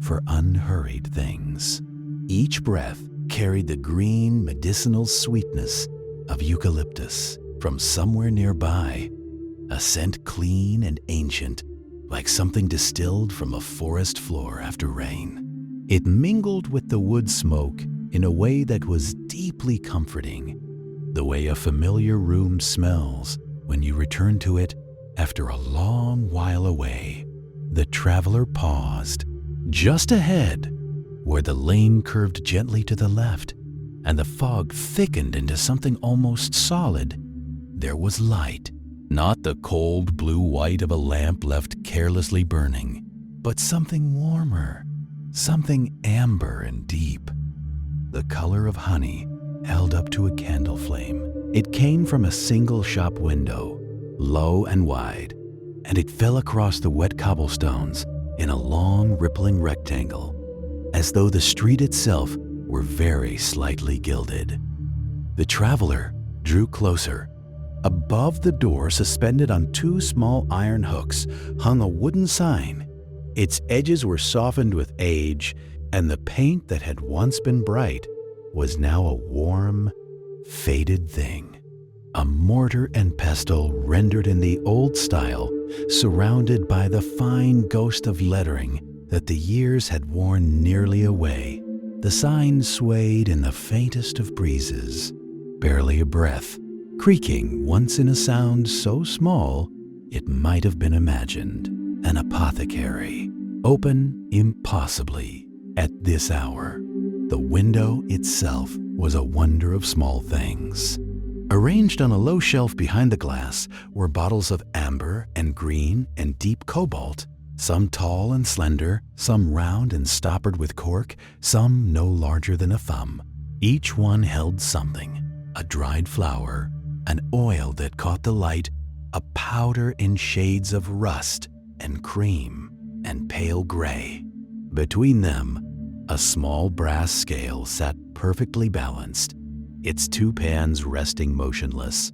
for unhurried things. Each breath carried the green, medicinal sweetness of eucalyptus from somewhere nearby, a scent clean and ancient, like something distilled from a forest floor after rain. It mingled with the wood smoke in a way that was deeply comforting, the way a familiar room smells when you return to it after a long while away. The traveler paused. Just ahead, where the lane curved gently to the left and the fog thickened into something almost solid, there was light. Not the cold blue-white of a lamp left carelessly burning, but something warmer, something amber and deep, the color of honey held up to a candle flame. It came from a single shop window, low and wide, and it fell across the wet cobblestones in a long, rippling rectangle, as though the street itself were very slightly gilded. The traveler drew closer. Above the door, suspended on two small iron hooks, hung a wooden sign. Its edges were softened with age, and the paint that had once been bright was now a warm, faded thing. A mortar and pestle rendered in the old style, surrounded by the fine ghost of lettering that the years had worn nearly away. The sign swayed in the faintest of breezes, barely a breath, creaking once in a sound so small it might have been imagined. An apothecary, open impossibly at this hour. The window itself was a wonder of small things. Arranged on a low shelf behind the glass were bottles of amber and green and deep cobalt, some tall and slender, some round and stoppered with cork, some no larger than a thumb. Each one held something: a dried flower, an oil that caught the light, a powder in shades of rust and cream and pale gray. Between them, a small brass scale sat perfectly balanced, its two pans resting motionless.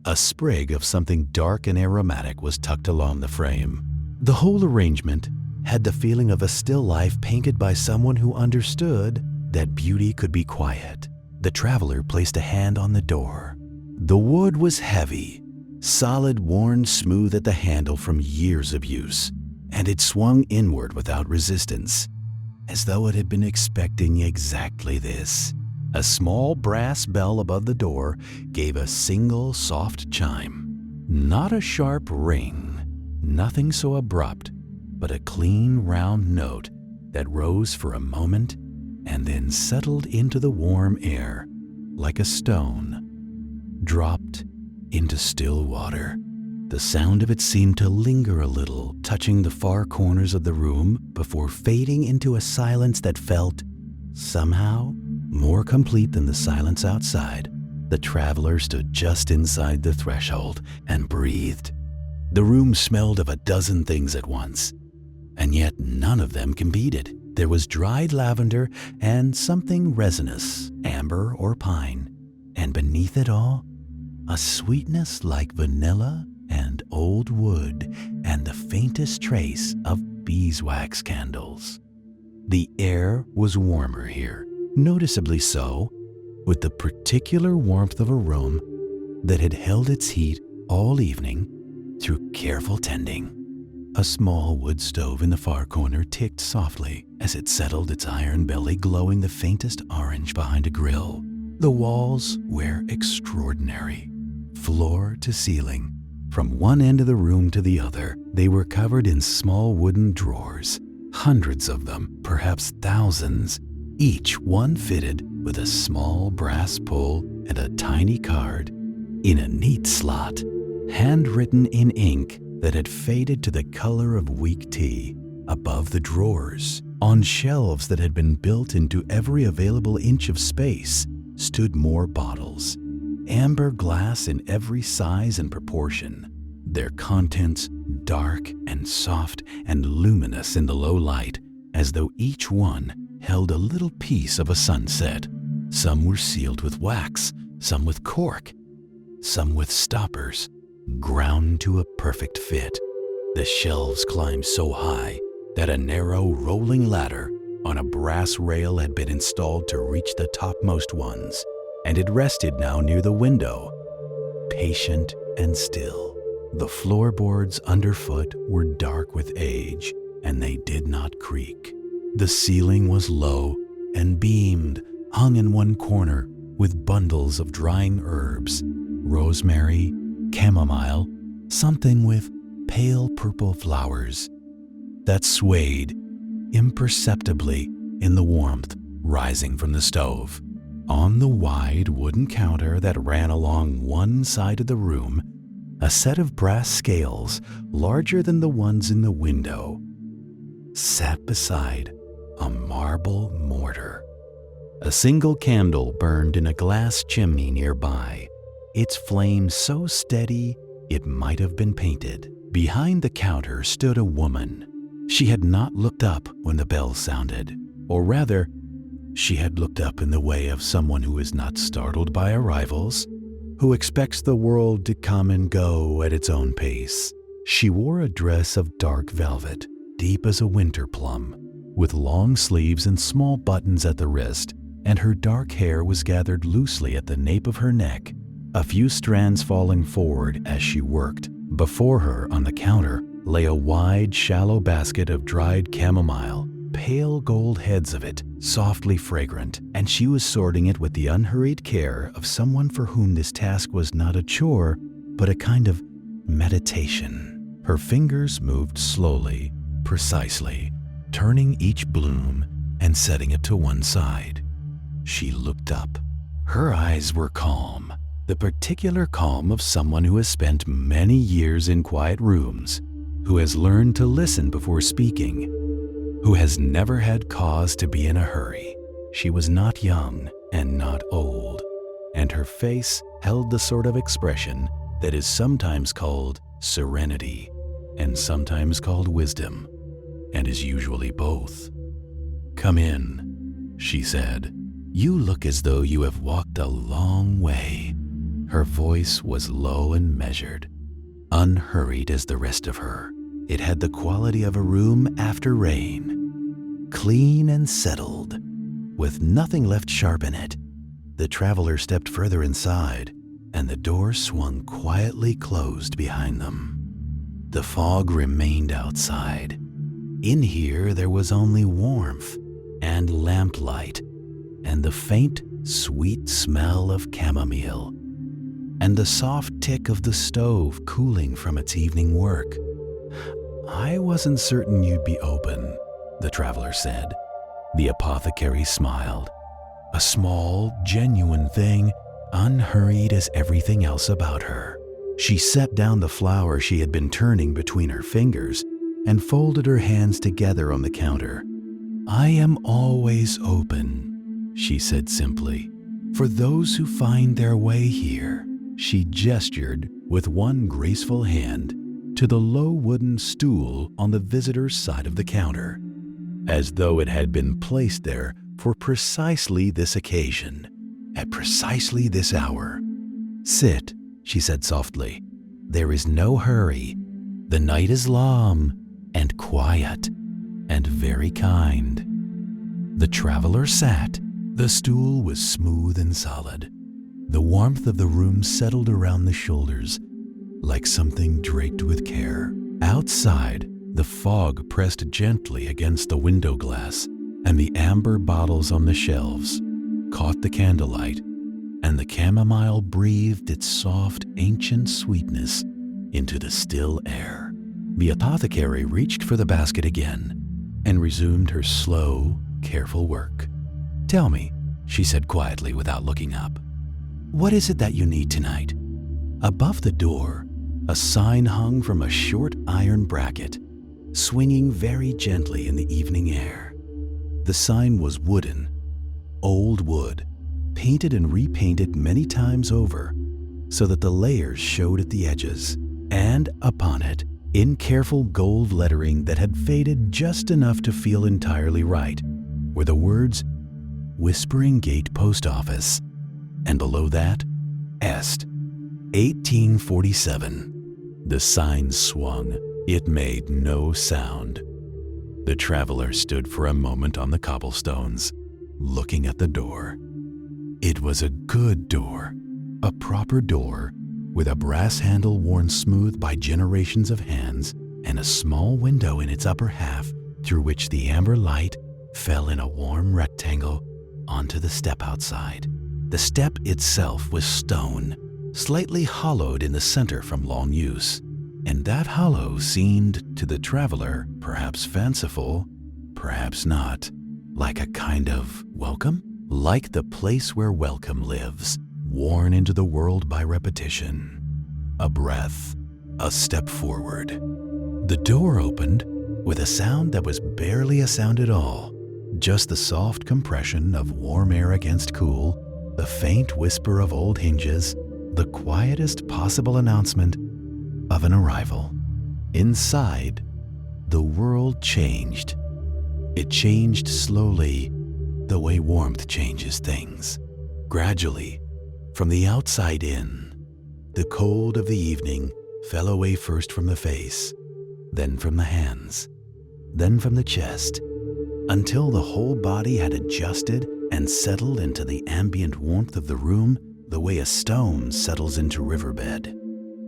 A sprig of something dark and aromatic was tucked along the frame. The whole arrangement had the feeling of a still life painted by someone who understood that beauty could be quiet. The traveler placed a hand on the door. The wood was heavy, solid, worn smooth at the handle from years of use, and it swung inward without resistance, as though it had been expecting exactly this. A small brass bell above the door gave a single soft chime. Not a sharp ring, nothing so abrupt, but a clean, round note that rose for a moment and then settled into the warm air like a stone, dropped into still water. The sound of it seemed to linger a little, touching the far corners of the room before fading into a silence that felt, somehow, more complete than the silence outside. The traveler stood just inside the threshold and breathed. The room smelled of a dozen things at once, and yet none of them competed. There was dried lavender and something resinous, amber or pine, and beneath it all, a sweetness like vanilla and old wood and the faintest trace of beeswax candles. The air was warmer here, noticeably so, with the particular warmth of a room that had held its heat all evening through careful tending. A small wood stove in the far corner ticked softly as it settled its iron belly, glowing the faintest orange behind a grill. The walls were extraordinary. Floor to ceiling, from one end of the room to the other, they were covered in small wooden drawers, hundreds of them, perhaps thousands, each one fitted with a small brass pull and a tiny card in a neat slot, handwritten in ink that had faded to the color of weak tea. Above the drawers, on shelves that had been built into every available inch of space, stood more bottles, amber glass in every size and proportion, their contents dark and soft and luminous in the low light, as though each one held a little piece of a sunset. Some were sealed with wax, some with cork, some with stoppers, ground to a perfect fit. The shelves climbed so high that a narrow rolling ladder on a brass rail had been installed to reach the topmost ones, and it rested now near the window, patient and still. The floorboards underfoot were dark with age, and they did not creak. The ceiling was low and beamed, hung in one corner with bundles of drying herbs, rosemary, chamomile, something with pale purple flowers that swayed imperceptibly in the warmth rising from the stove. On the wide wooden counter that ran along one side of the room, a set of brass scales, larger than the ones in the window, sat beside a marble mortar. A single candle burned in a glass chimney nearby, its flame so steady it might have been painted. Behind the counter stood a woman. She had not looked up when the bell sounded, or rather, she had looked up in the way of someone who is not startled by arrivals, who expects the world to come and go at its own pace. She wore a dress of dark velvet, deep as a winter plum, with long sleeves and small buttons at the wrist, and her dark hair was gathered loosely at the nape of her neck, a few strands falling forward as she worked. Before her, on the counter, lay a wide, shallow basket of dried chamomile, pale gold heads of it, softly fragrant, and she was sorting it with the unhurried care of someone for whom this task was not a chore, but a kind of meditation. Her fingers moved slowly, precisely, turning each bloom and setting it to one side. She looked up. Her eyes were calm, the particular calm of someone who has spent many years in quiet rooms, who has learned to listen before speaking, who has never had cause to be in a hurry. She was not young and not old, and her face held the sort of expression that is sometimes called serenity and sometimes called wisdom, and is usually both. "Come in," she said. "You look as though you have walked a long way." Her voice was low and measured, unhurried as the rest of her. It had the quality of a room after rain, clean and settled, with nothing left sharp in it. The traveler stepped further inside, and the door swung quietly closed behind them. The fog remained outside. In here there was only warmth and lamplight, and the faint, sweet smell of chamomile, and the soft tick of the stove cooling from its evening work. "I wasn't certain you'd be open," the traveler said. The apothecary smiled. A small, genuine thing, unhurried as everything else about her. She set down the flower she had been turning between her fingers and folded her hands together on the counter. "I am always open," she said simply, "for those who find their way here." She gestured with one graceful hand to the low wooden stool on the visitor's side of the counter, as though it had been placed there for precisely this occasion, at precisely this hour. "Sit," she said softly. "There is no hurry. The night is long and quiet and very kind." The traveler sat. The stool was smooth and solid. The warmth of the room settled around the shoulders like something draped with care. Outside, the fog pressed gently against the window glass, and the amber bottles on the shelves caught the candlelight, and the chamomile breathed its soft, ancient sweetness into the still air. The apothecary reached for the basket again and resumed her slow, careful work. "Tell me," she said quietly without looking up, "what is it that you need tonight?" Above the door, a sign hung from a short iron bracket, swinging very gently in the evening air. The sign was wooden, old wood, painted and repainted many times over, so that the layers showed at the edges, and upon it, in careful gold lettering that had faded just enough to feel entirely right, were the words Whispering Gate Post Office, and below that, Est, 1847. The sign swung. It made no sound. The traveler stood for a moment on the cobblestones, looking at the door. It was a good door, a proper door, with a brass handle worn smooth by generations of hands, and a small window in its upper half through which the amber light fell in a warm rectangle onto the step outside. The step itself was stone, slightly hollowed in the center from long use, and that hollow seemed to the traveler perhaps fanciful, perhaps not, like a kind of welcome, like the place where welcome lives, worn into the world by repetition. A breath, a step forward. The door opened with a sound that was barely a sound at all, just the soft compression of warm air against cool, the faint whisper of old hinges, the quietest possible announcement of an arrival. Inside, the world changed. It changed slowly, the way warmth changes things. Gradually, from the outside in, the cold of the evening fell away first from the face, then from the hands, then from the chest, until the whole body had adjusted and settled into the ambient warmth of the room the way a stone settles into riverbed.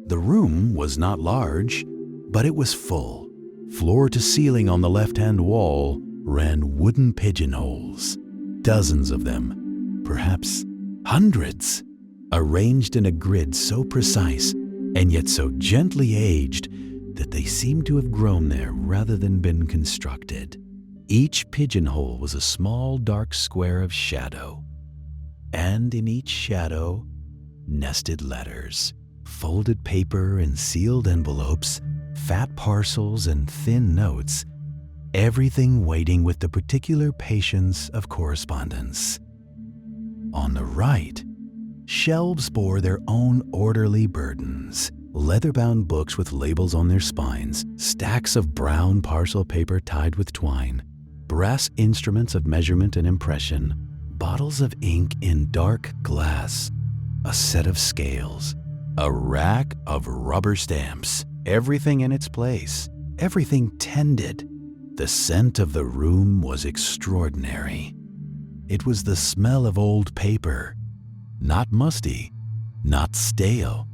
The room was not large, but it was full. Floor to ceiling on the left-hand wall ran wooden pigeonholes, dozens of them, perhaps hundreds, arranged in a grid so precise and yet so gently aged that they seemed to have grown there rather than been constructed. Each pigeonhole was a small dark square of shadow, and in each shadow, nested letters, folded paper and sealed envelopes fat parcels and thin notes, everything waiting with the particular patience of correspondence. On the right, shelves bore their own orderly burdens. Leather-bound books with labels on their spines, stacks of brown parcel paper tied with twine, brass instruments of measurement and impression, bottles of ink in dark glass, a set of scales, a rack of rubber stamps, everything in its place, everything tended. The scent of the room was extraordinary. It was the smell of old paper, not musty, not stale,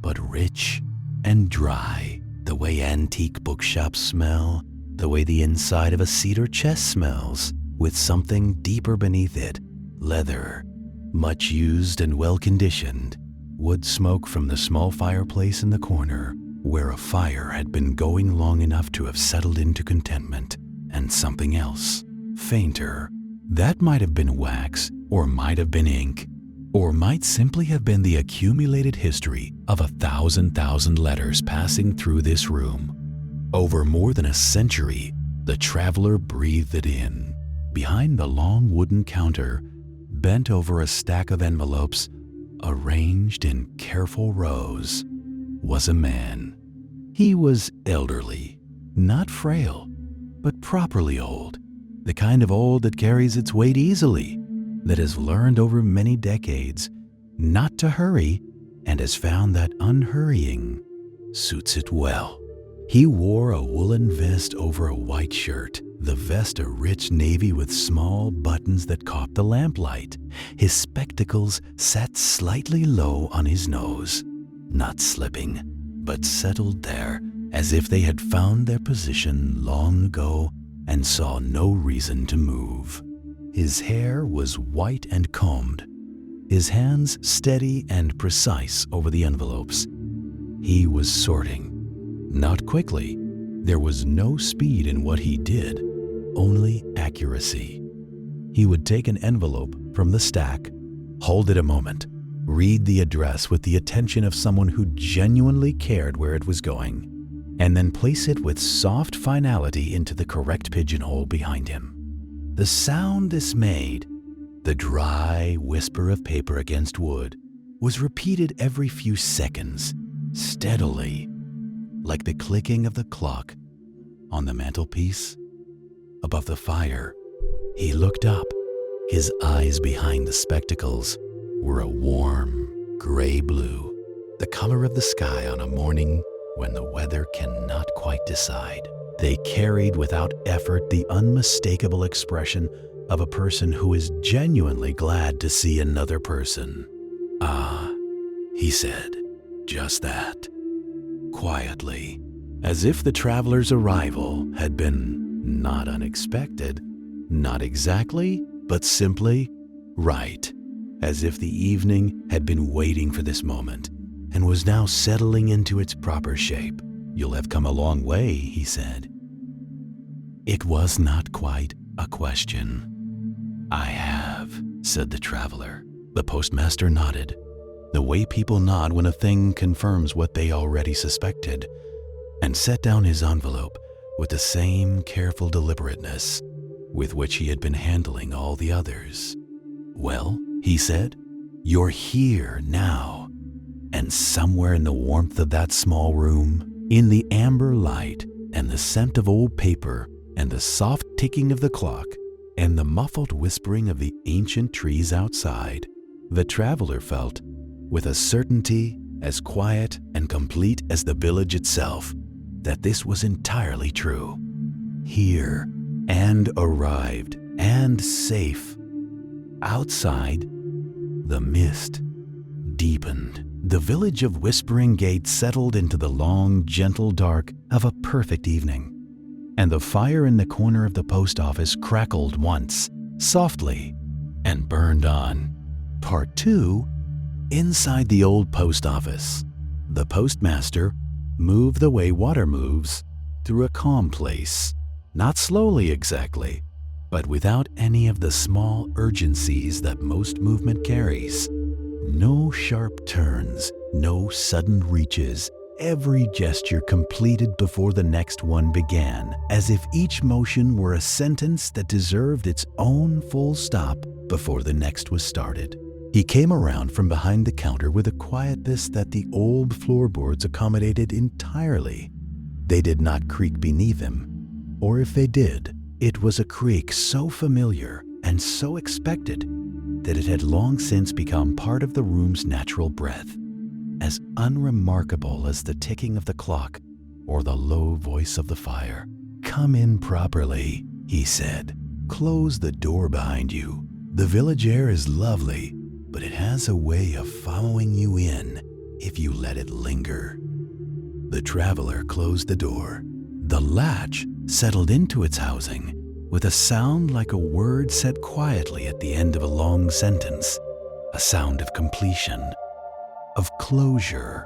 but rich and dry, the way antique bookshops smell, the way the inside of a cedar chest smells, with something deeper beneath it, leather, much used and well-conditioned, wood smoke from the small fireplace in the corner, where a fire had been going long enough to have settled into contentment, and something else, fainter. That might have been wax, or might have been ink, or might simply have been the accumulated history of 1,000 letters passing through this room. Over more than a century, the traveler breathed it in. Behind the long wooden counter, bent over a stack of envelopes, arranged in careful rows, was a man. He was elderly, not frail, but properly old, the kind of old that carries its weight easily, that has learned over many decades not to hurry and has found that unhurrying suits it well. He wore a woolen vest over a white shirt, the vest a rich navy with small buttons that caught the lamplight. His spectacles sat slightly low on his nose, not slipping, but settled there as if they had found their position long ago and saw no reason to move. His hair was white and combed, his hands steady and precise over the envelopes. He was sorting. Not quickly. There was no speed in what he did, only accuracy. He would take an envelope from the stack, hold it a moment, read the address with the attention of someone who genuinely cared where it was going, and then place it with soft finality into the correct pigeonhole behind him. The sound this made, the dry whisper of paper against wood, was repeated every few seconds, steadily, like the clicking of the clock on the mantelpiece. Above the fire, he looked up. His eyes behind the spectacles were a warm gray blue, the color of the sky on a morning when the weather cannot quite decide. They carried without effort the unmistakable expression of a person who is genuinely glad to see another person. "Ah," he said, just that, quietly, as if the traveler's arrival had been not unexpected, not exactly, but simply right, as if the evening had been waiting for this moment and was now settling into its proper shape. "You'll have come a long way," he said. It was not quite a question. "I have," said the traveler. The postmaster nodded, the way people nod when a thing confirms what they already suspected, and set down his envelope with the same careful deliberateness with which he had been handling all the others. "Well," he said, "you're here now, and somewhere in the warmth of that small room, in the amber light and the scent of old paper and the soft ticking of the clock and the muffled whispering of the ancient trees outside, the traveler felt, with a certainty as quiet and complete as the village itself, that this was entirely true. Here, and arrived, and safe. Outside, the mist deepened. The village of Whispering Gate settled into the long, gentle dark of a perfect evening, and the fire in the corner of the post office crackled once, softly, and burned on. Part 2, inside the old post office, the postmaster moved the way water moves through a calm place, not slowly exactly, but without any of the small urgencies that most movement carries. No sharp turns, no sudden reaches, every gesture completed before the next one began, as if each motion were a sentence that deserved its own full stop before the next was started. He came around from behind the counter with a quietness that the old floorboards accommodated entirely. They did not creak beneath him, or if they did, it was a creak so familiar and so expected that it had long since become part of the room's natural breath, as unremarkable as the ticking of the clock or the low voice of the fire. "Come in properly," he said. "Close the door behind you. The village air is lovely, but it has a way of following you in if you let it linger." The traveler closed the door. The latch settled into its housing with a sound like a word said quietly at the end of a long sentence, a sound of completion, of closure,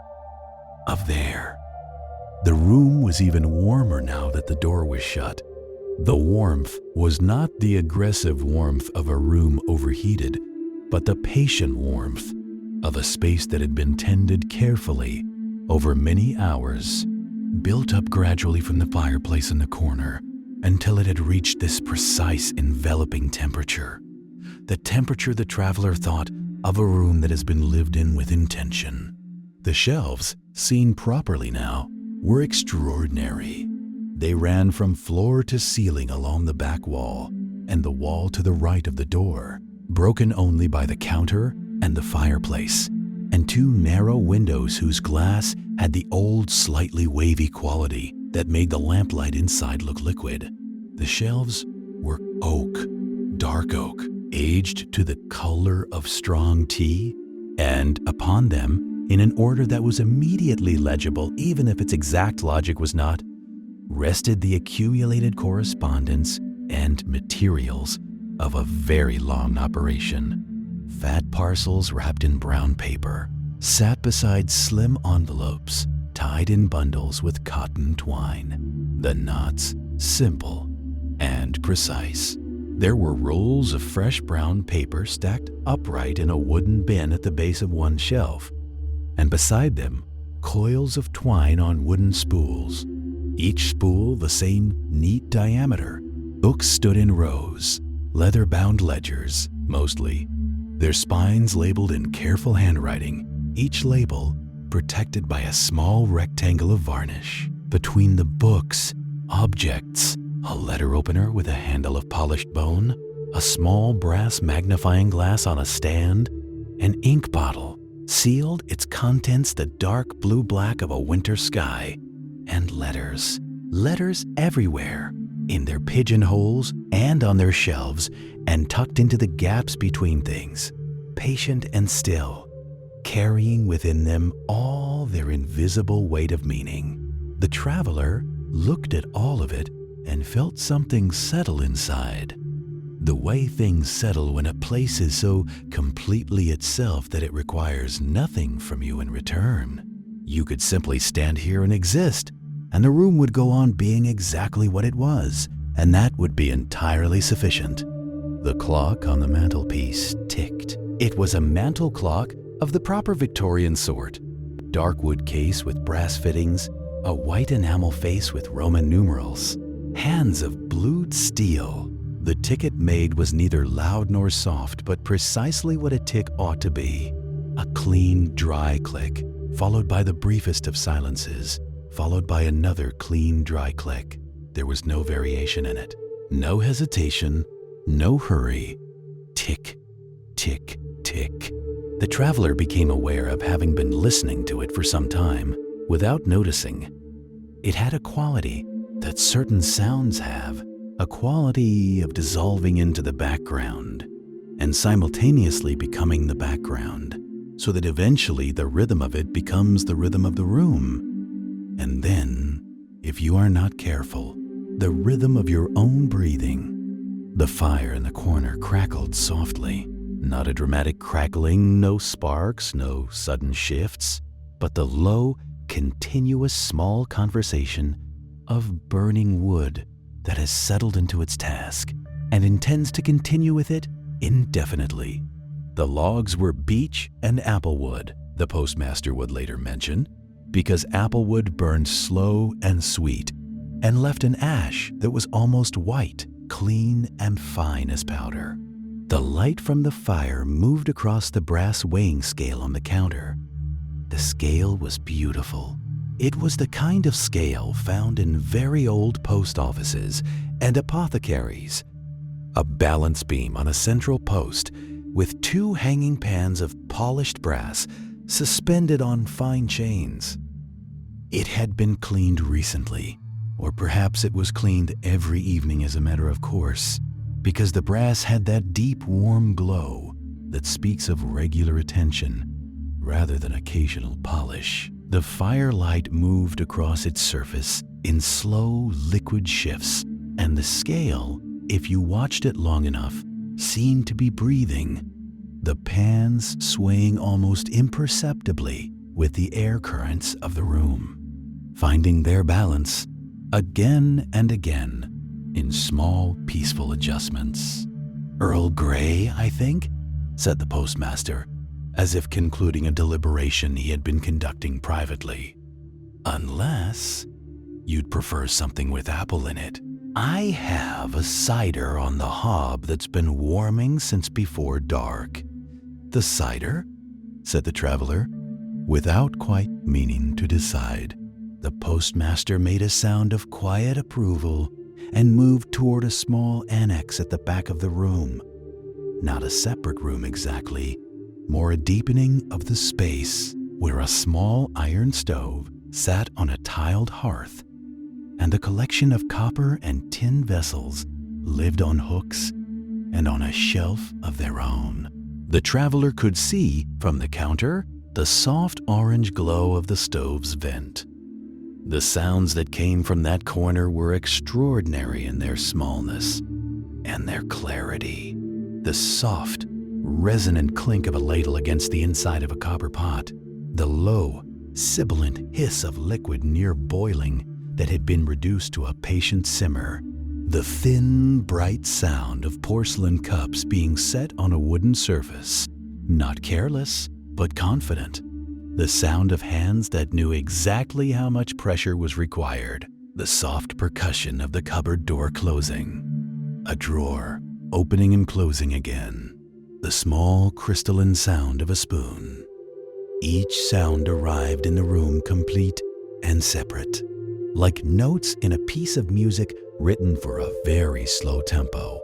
of there. The room was even warmer now that the door was shut. The warmth was not the aggressive warmth of a room overheated, but the patient warmth of a space that had been tended carefully over many hours, built up gradually from the fireplace in the corner until it had reached this precise enveloping temperature, the temperature the traveler thought of a room that has been lived in with intention. The shelves, seen properly now, were extraordinary. They ran from floor to ceiling along the back wall and the wall to the right of the door, broken only by the counter and the fireplace, and two narrow windows whose glass had the old slightly wavy quality that made the lamplight inside look liquid. The shelves were oak, dark oak, aged to the color of strong tea, and upon them, in an order that was immediately legible even if its exact logic was not, rested the accumulated correspondence and materials of a very long operation. Fat parcels wrapped in brown paper sat beside slim envelopes tied in bundles with cotton twine, the knots simple and precise. There were rolls of fresh brown paper stacked upright in a wooden bin at the base of one shelf, and beside them, coils of twine on wooden spools, each spool the same neat diameter. Books stood in rows, leather-bound ledgers, mostly, their spines labeled in careful handwriting, each label protected by a small rectangle of varnish. Between the books, objects, a letter opener with a handle of polished bone, a small brass magnifying glass on a stand, an ink bottle, sealed, its contents the dark blue-black of a winter sky, and letters. Letters everywhere, in their pigeonholes and on their shelves, and tucked into the gaps between things, patient and still, carrying within them all their invisible weight of meaning. The traveler looked at all of it and felt something settle inside. The way things settle when a place is so completely itself that it requires nothing from you in return. You could simply stand here and exist, and the room would go on being exactly what it was, and that would be entirely sufficient. The clock on the mantelpiece ticked. It was a mantel clock of the proper Victorian sort. Dark wood case with brass fittings, a white enamel face with Roman numerals, hands of blued steel. The tick it made was neither loud nor soft, but precisely what a tick ought to be. A clean, dry click, followed by the briefest of silences, followed by another clean, dry click. There was no variation in it. No hesitation, no hurry. Tick, tick, tick. The traveler became aware of having been listening to it for some time, without noticing. It had a quality that certain sounds have, a quality of dissolving into the background and simultaneously becoming the background, so that eventually the rhythm of it becomes the rhythm of the room. And then, if you are not careful, the rhythm of your own breathing. The fire in the corner crackled softly, not a dramatic crackling, no sparks, no sudden shifts, but the low, continuous small conversation of burning wood that has settled into its task and intends to continue with it indefinitely. The logs were beech and apple wood, the postmaster would later mention, because applewood burned slow and sweet and left an ash that was almost white, clean and fine as powder. The light from the fire moved across the brass weighing scale on the counter. The scale was beautiful. It was the kind of scale found in very old post offices and apothecaries. A balance beam on a central post with 2 hanging pans of polished brass suspended on fine chains. It had been cleaned recently, or perhaps it was cleaned every evening as a matter of course, because the brass had that deep, warm glow that speaks of regular attention rather than occasional polish. The firelight moved across its surface in slow, liquid shifts, and the scale, if you watched it long enough, seemed to be breathing, the pans swaying almost imperceptibly with the air currents of the room, finding their balance again and again in small, peaceful adjustments. "Earl Grey, I think," said the postmaster, as if concluding a deliberation he had been conducting privately. "Unless you'd prefer something with apple in it. I have a cider on the hob that's been warming since before dark." "The cider?" said the traveler, without quite meaning to decide. The postmaster made a sound of quiet approval and moved toward a small annex at the back of the room. Not a separate room exactly, more a deepening of the space where a small iron stove sat on a tiled hearth, and a collection of copper and tin vessels lived on hooks and on a shelf of their own. The traveler could see from the counter the soft orange glow of the stove's vent. The sounds that came from that corner were extraordinary in their smallness and their clarity. The soft, resonant clink of a ladle against the inside of a copper pot, the low, sibilant hiss of liquid near boiling that had been reduced to a patient simmer, the thin, bright sound of porcelain cups being set on a wooden surface, not careless, but confident, the sound of hands that knew exactly how much pressure was required, the soft percussion of the cupboard door closing, a drawer opening and closing again, the small crystalline sound of a spoon. Each sound arrived in the room complete and separate, like notes in a piece of music written for a very slow tempo.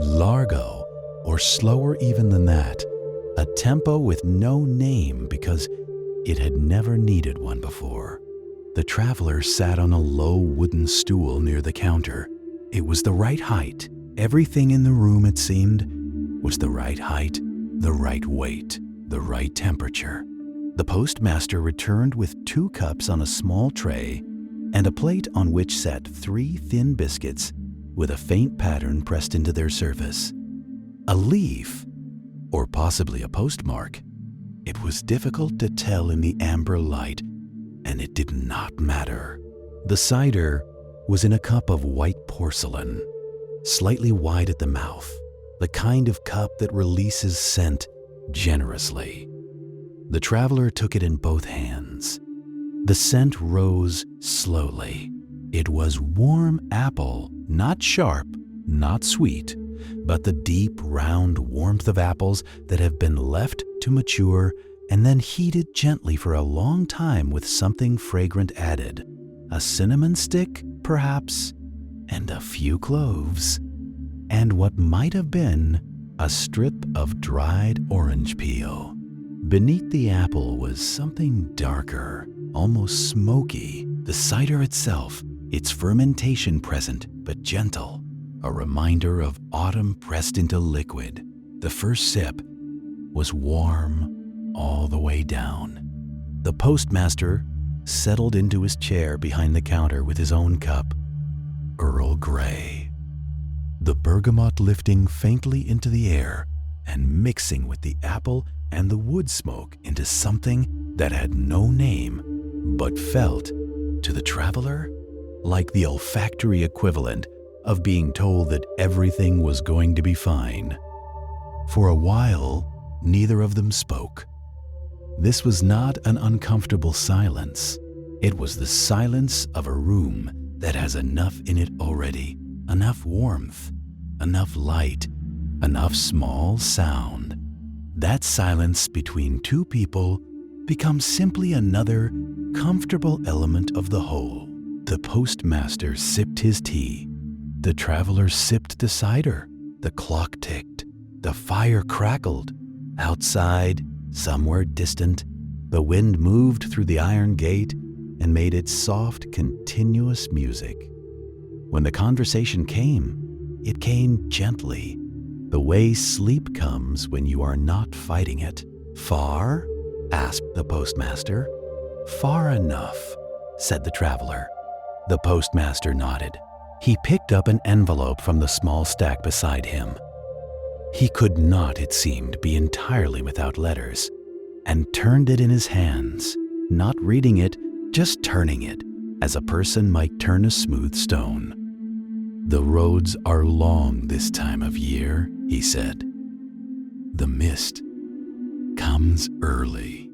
Largo, or slower even than that, a tempo with no name because it had never needed one before. The traveler sat on a low wooden stool near the counter. It was the right height. Everything in the room, it seemed, was the right height, the right weight, the right temperature. The postmaster returned with 2 cups on a small tray and a plate on which sat 3 thin biscuits with a faint pattern pressed into their surface. A leaf, or possibly a postmark. It was difficult to tell in the amber light, and it did not matter. The cider was in a cup of white porcelain, slightly wide at the mouth, the kind of cup that releases scent generously. The traveler took it in both hands. The scent rose slowly. It was warm apple, not sharp, not sweet, but the deep, round warmth of apples that have been left to mature and then heated gently for a long time with something fragrant added. A cinnamon stick, perhaps, and a few cloves, and what might have been a strip of dried orange peel. Beneath the apple was something darker, almost smoky. The cider itself, its fermentation present but gentle, a reminder of autumn pressed into liquid. The first sip was warm all the way down. The postmaster settled into his chair behind the counter with his own cup. Earl Grey. The bergamot lifting faintly into the air and mixing with the apple and the wood smoke into something that had no name, but felt, to the traveler, like the olfactory equivalent of being told that everything was going to be fine. For a while, neither of them spoke. This was not an uncomfortable silence. It was the silence of a room that has enough in it already, enough warmth, enough light, enough small sound. That silence between two people becomes simply another comfortable element of the whole. The postmaster sipped his tea. The traveler sipped the cider. The clock ticked. The fire crackled. Outside, somewhere distant, the wind moved through the iron gate and made its soft, continuous music. When the conversation came, it came gently, the way sleep comes when you are not fighting it. "Far?" asked the postmaster. "Far enough," said the traveler. The postmaster nodded. He picked up an envelope from the small stack beside him. He could not, it seemed, be entirely without letters, and turned it in his hands, not reading it, just turning it, as a person might turn a smooth stone. "The roads are long this time of year," he said. "The mist comes early,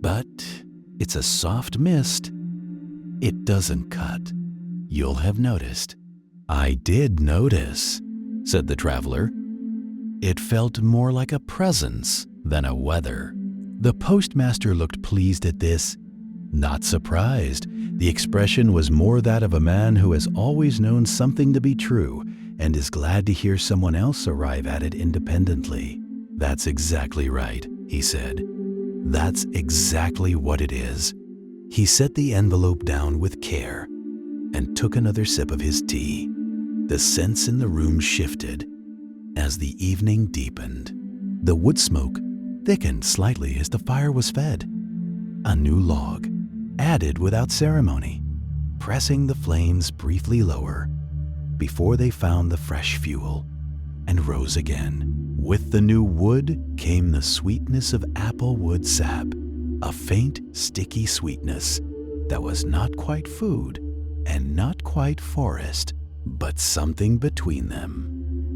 but it's a soft mist. It doesn't cut. You'll have noticed." "I did notice," said the traveler. "It felt more like a presence than a weather." The postmaster looked pleased at this. Not surprised. The expression was more that of a man who has always known something to be true and is glad to hear someone else arrive at it independently. "That's exactly right," he said. "That's exactly what it is." He set the envelope down with care and took another sip of his tea. The scents in the room shifted as the evening deepened. The wood smoke thickened slightly as the fire was fed. A new log, added without ceremony, pressing the flames briefly lower before they found the fresh fuel and rose again. With the new wood came the sweetness of apple wood sap, a faint, sticky sweetness that was not quite food and not quite forest, but something between them.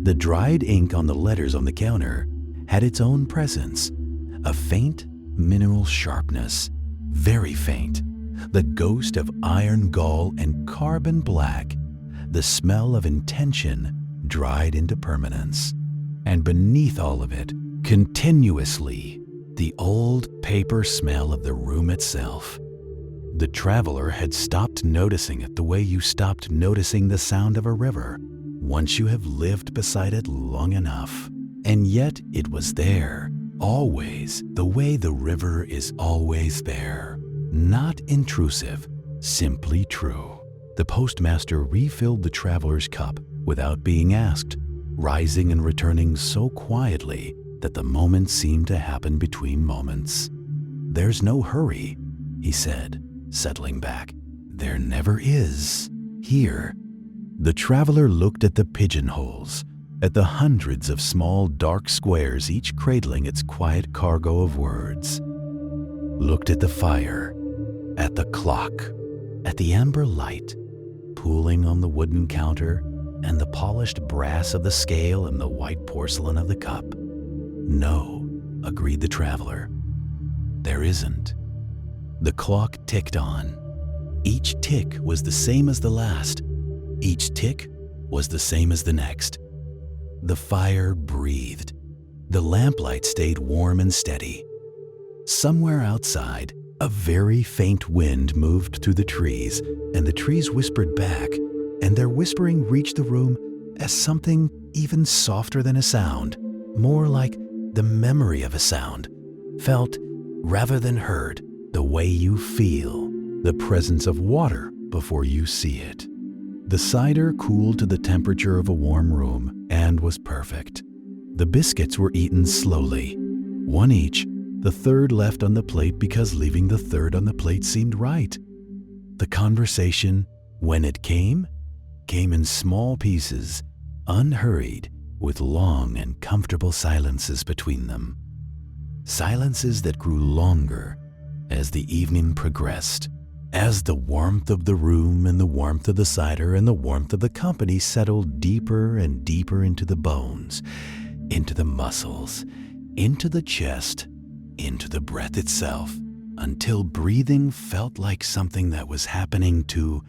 The dried ink on the letters on the counter had its own presence, a faint mineral sharpness, very faint, the ghost of iron gall and carbon black, the smell of intention dried into permanence. And beneath all of it, continuously, the old paper smell of the room itself. The traveler had stopped noticing it the way you stopped noticing the sound of a river once you have lived beside it long enough. And yet it was there, always, the way the river is always there. Not intrusive, simply true. The postmaster refilled the traveler's cup without being asked, rising and returning so quietly that the moment seemed to happen between moments. "There's no hurry," he said, settling back. "There never is. Here." The traveler looked at the pigeonholes, at the hundreds of small dark squares each cradling its quiet cargo of words. Looked at the fire, at the clock, at the amber light pooling on the wooden counter and the polished brass of the scale and the white porcelain of the cup. "No," agreed the traveler. "There isn't." The clock ticked on. Each tick was the same as the last. Each tick was the same as the next. The fire breathed. The lamplight stayed warm and steady. Somewhere outside, a very faint wind moved through the trees, and the trees whispered back, and their whispering reached the room as something even softer than a sound, more like the memory of a sound, felt rather than heard, the way you feel the presence of water before you see it. The cider cooled to the temperature of a warm room and was perfect. The biscuits were eaten slowly, one each, the third left on the plate because leaving the third on the plate seemed right. The conversation, when it came in small pieces, unhurried, with long and comfortable silences between them. Silences that grew longer as the evening progressed, as the warmth of the room and the warmth of the cider and the warmth of the company settled deeper and deeper into the bones, into the muscles, into the chest, into the breath itself, until breathing felt like something that was happening to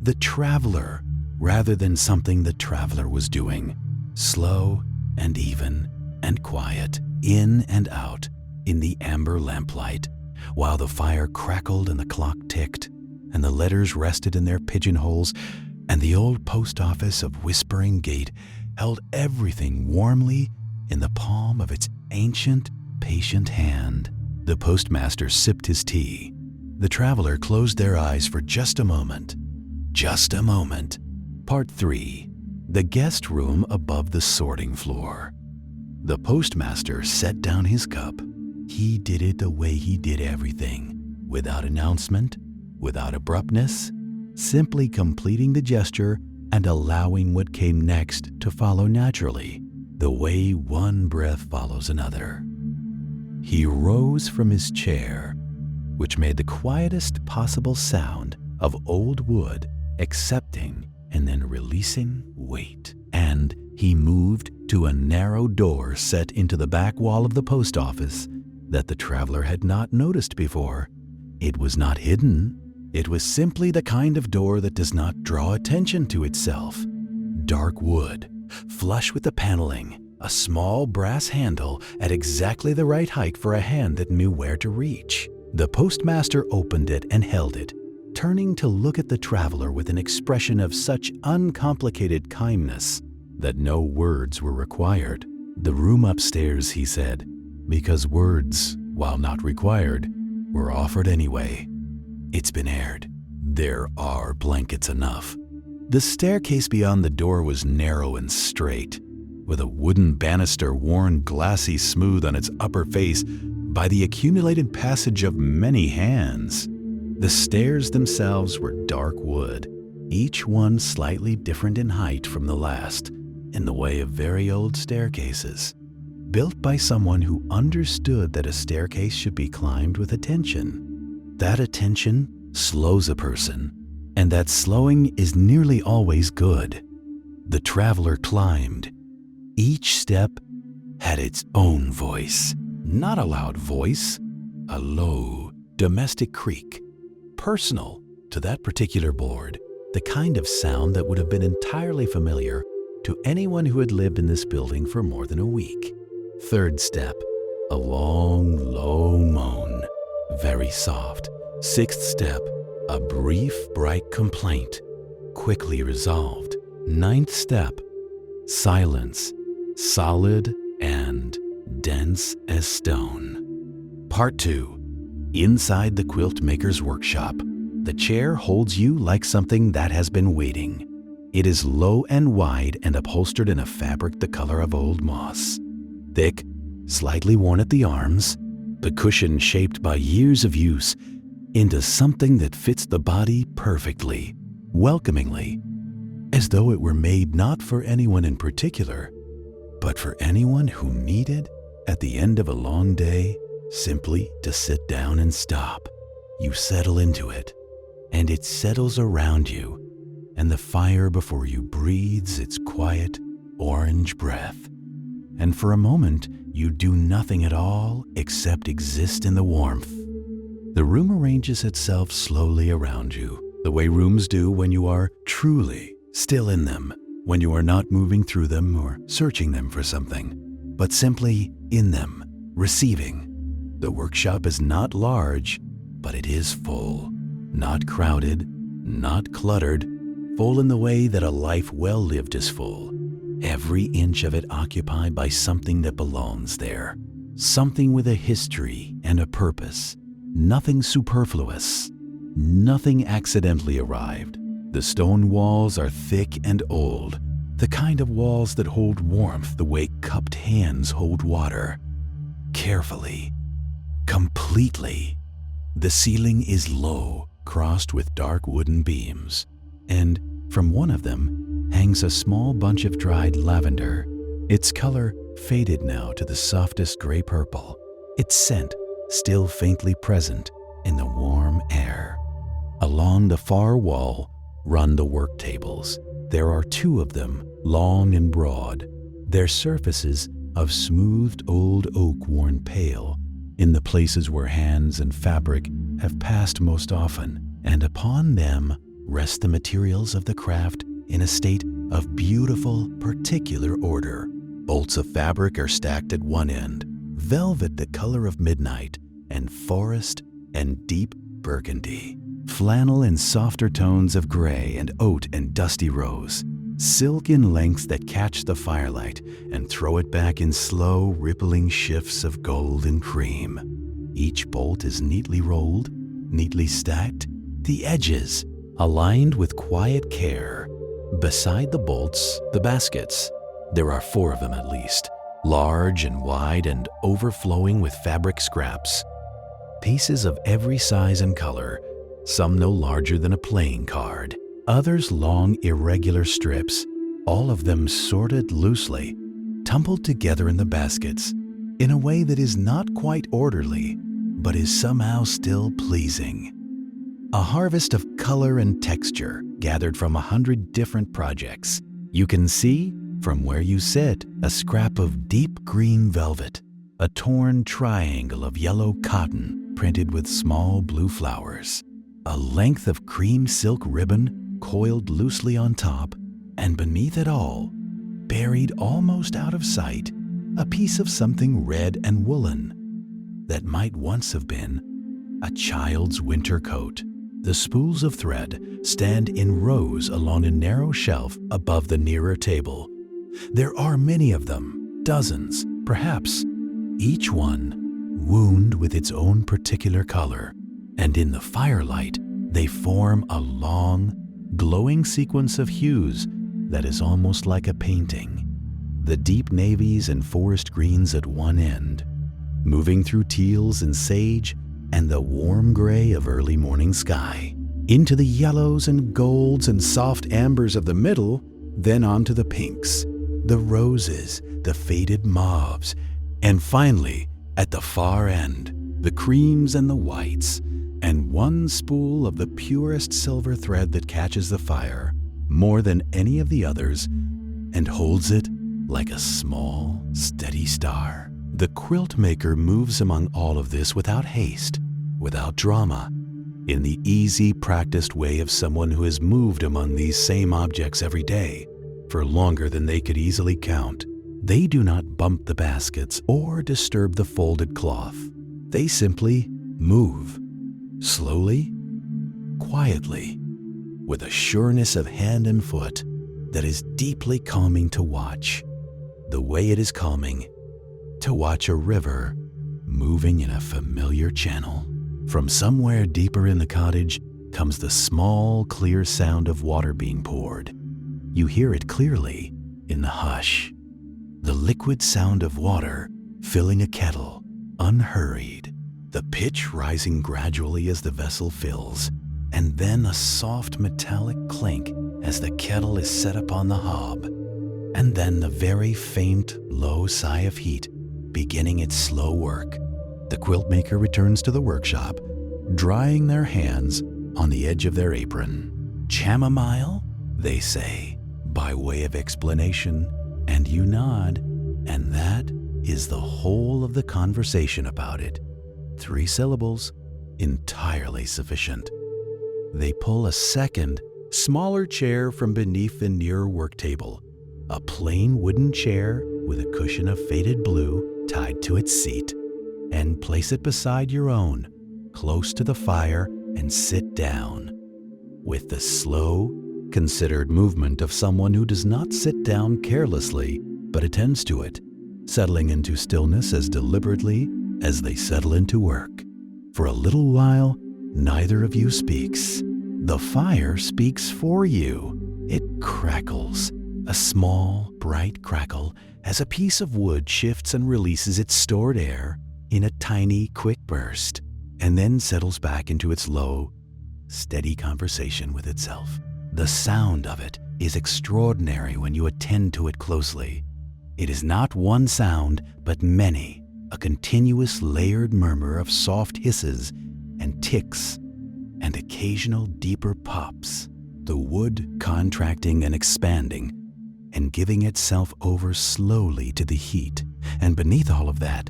the traveler rather than something the traveler was doing. Slow and even and quiet, in and out in the amber lamplight, while the fire crackled and the clock ticked, and the letters rested in their pigeonholes, and the old post office of Whispering Gate held everything warmly in the palm of its ancient, patient hand. The postmaster sipped his tea. The traveler closed their eyes for just a moment. Just a moment. Part 3. The guest room above the sorting floor. The postmaster set down his cup. He did it the way he did everything, without announcement, without abruptness, simply completing the gesture and allowing what came next to follow naturally, the way one breath follows another. He rose from his chair, which made the quietest possible sound of old wood accepting and then releasing weight, and he moved to a narrow door set into the back wall of the post office that the traveler had not noticed before. It was not hidden. It was simply the kind of door that does not draw attention to itself. Dark wood, flush with the paneling, a small brass handle at exactly the right height for a hand that knew where to reach. The postmaster opened it and held it, turning to look at the traveler with an expression of such uncomplicated kindness that no words were required. The room upstairs, he said, because words, while not required, were offered anyway. It's been aired. There are blankets enough. The staircase beyond the door was narrow and straight, with a wooden banister worn glassy smooth on its upper face by the accumulated passage of many hands. The stairs themselves were dark wood, each one slightly different in height from the last, in the way of very old staircases, built by someone who understood that a staircase should be climbed with attention. That attention slows a person, and that slowing is nearly always good. The traveler climbed. Each step had its own voice, not a loud voice, a low, domestic creak, personal to that particular board, the kind of sound that would have been entirely familiar to anyone who had lived in this building for more than a week. Third step, a long, low moan, very soft. Sixth step, a brief, bright complaint, quickly resolved. Ninth step, silence, solid and dense as stone. Part 2. Inside the quilt maker's workshop, the chair holds you like something that has been waiting. It is low and wide and upholstered in a fabric the color of old moss. Thick, slightly worn at the arms, the cushion shaped by years of use into something that fits the body perfectly, welcomingly, as though it were made not for anyone in particular, but for anyone who needed, at the end of a long day, simply to sit down and stop. You settle into it, and it settles around you, and the fire before you breathes its quiet orange breath. And for a moment, you do nothing at all except exist in the warmth. The room arranges itself slowly around you, the way rooms do when you are truly still in them, when you are not moving through them or searching them for something, but simply in them, receiving. The workshop is not large, but it is full, not crowded, not cluttered, full in the way that a life well lived is full. Every inch of it occupied by something that belongs there, something with a history and a purpose, nothing superfluous, nothing accidentally arrived. The stone walls are thick and old, the kind of walls that hold warmth the way cupped hands hold water. Carefully, completely. The ceiling is low, crossed with dark wooden beams, and from one of them hangs a small bunch of dried lavender, its color faded now to the softest gray purple, its scent still faintly present in the warm air. Along the far wall run the work tables. There are 2 of them, long and broad, their surfaces of smoothed old oak worn pale in the places where hands and fabric have passed most often, and upon them rest the materials of the craft in a state of beautiful, particular order. Bolts of fabric are stacked at one end, velvet the color of midnight, and forest and deep burgundy. Flannel in softer tones of gray and oat and dusty rose. Silk in lengths that catch the firelight and throw it back in slow, rippling shifts of gold and cream. Each bolt is neatly rolled, neatly stacked, the edges aligned with quiet care. Beside the bolts, the baskets. There are 4 of them at least, large and wide and overflowing with fabric scraps. Pieces of every size and color, some no larger than a playing card, others long irregular strips, all of them sorted loosely, tumbled together in the baskets in a way that is not quite orderly, but is somehow still pleasing. A harvest of color and texture gathered from 100 different projects. You can see, from where you sit, a scrap of deep green velvet, a torn triangle of yellow cotton printed with small blue flowers, a length of cream silk ribbon coiled loosely on top, and beneath it all, buried almost out of sight, a piece of something red and woolen that might once have been a child's winter coat. The spools of thread stand in rows along a narrow shelf above the nearer table. There are many of them, dozens, perhaps, each one wound with its own particular color, and in the firelight they form a long, glowing sequence of hues that is almost like a painting. The deep navies and forest greens at one end, moving through teals and sage and the warm gray of early morning sky, into the yellows and golds and soft ambers of the middle, then onto the pinks, the roses, the faded mauves, and finally, at the far end, the creams and the whites, and one spool of the purest silver thread that catches the fire more than any of the others and holds it like a small, steady star. The quilt maker moves among all of this without haste, without drama, in the easy, practiced way of someone who has moved among these same objects every day for longer than they could easily count. They do not bump the baskets or disturb the folded cloth. They simply move, slowly, quietly, with a sureness of hand and foot that is deeply calming to watch, the way it is calming to watch a river moving in a familiar channel. From somewhere deeper in the cottage comes the small, clear sound of water being poured. You hear it clearly in the hush. The liquid sound of water filling a kettle, unhurried, the pitch rising gradually as the vessel fills, and then a soft metallic clink as the kettle is set upon the hob, and then the very faint, low sigh of heat beginning its slow work. The quilt maker returns to the workshop, drying their hands on the edge of their apron. Chamomile, they say, by way of explanation, and you nod, and that is the whole of the conversation about it. 3 syllables, entirely sufficient. They pull a second, smaller chair from beneath the nearer work table, a plain wooden chair with a cushion of faded blue tied to its seat, and place it beside your own, close to the fire, and sit down, with the slow, considered movement of someone who does not sit down carelessly, but attends to it, settling into stillness as deliberately as they settle into work. For a little while, neither of you speaks. The fire speaks for you. It crackles, a small, bright crackle, as a piece of wood shifts and releases its stored air in a tiny, quick burst, and then settles back into its low, steady conversation with itself. The sound of it is extraordinary when you attend to it closely. It is not one sound, but many, a continuous layered murmur of soft hisses and ticks and occasional deeper pops, the wood contracting and expanding and giving itself over slowly to the heat, and beneath all of that,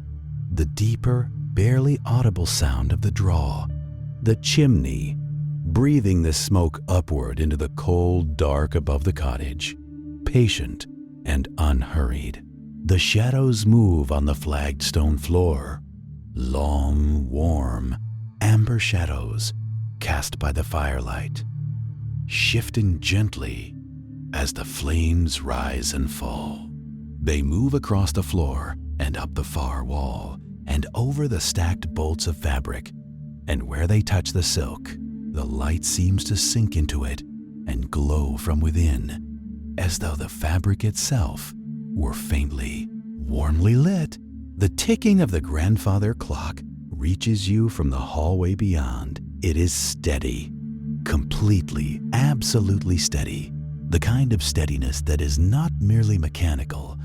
the deeper, barely audible sound of the draw, the chimney, breathing the smoke upward into the cold dark above the cottage, patient and unhurried. The shadows move on the flagged stone floor, long, warm, amber shadows cast by the firelight, shifting gently as the flames rise and fall. They move across the floor and up the far wall and over the stacked bolts of fabric, and where they touch the silk, the light seems to sink into it and glow from within, as though the fabric itself were faintly, warmly lit. The ticking of the grandfather clock reaches you from the hallway beyond. It is steady, completely, absolutely steady. The kind of steadiness that is not merely mechanical,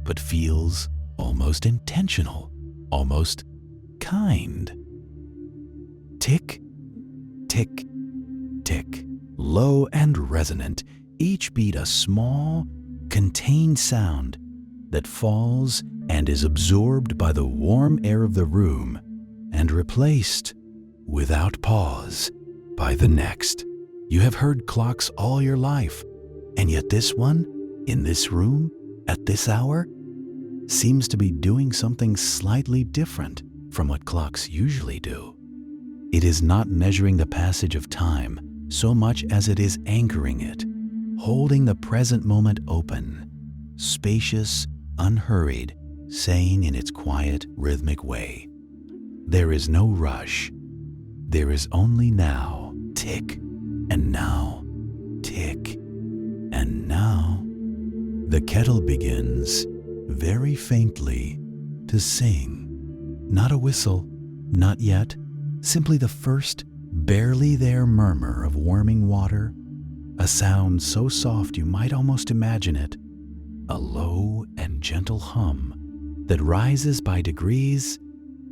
but feels almost intentional, almost kind. Tick, tick, tick. Low and resonant, each beat a small, contained sound that falls and is absorbed by the warm air of the room and replaced, without pause, by the next. You have heard clocks all your life, and yet this one, in this room, at this hour, seems to be doing something slightly different from what clocks usually do. It is not measuring the passage of time so much as it is anchoring it, holding the present moment open, spacious, unhurried, saying in its quiet, rhythmic way, there is no rush. There is only now. Tick, and now. Tick, and now. The kettle begins, very faintly, to sing. Not a whistle, not yet, simply the first, barely there murmur of warming water, a sound so soft you might almost imagine it, a low and gentle hum that rises by degrees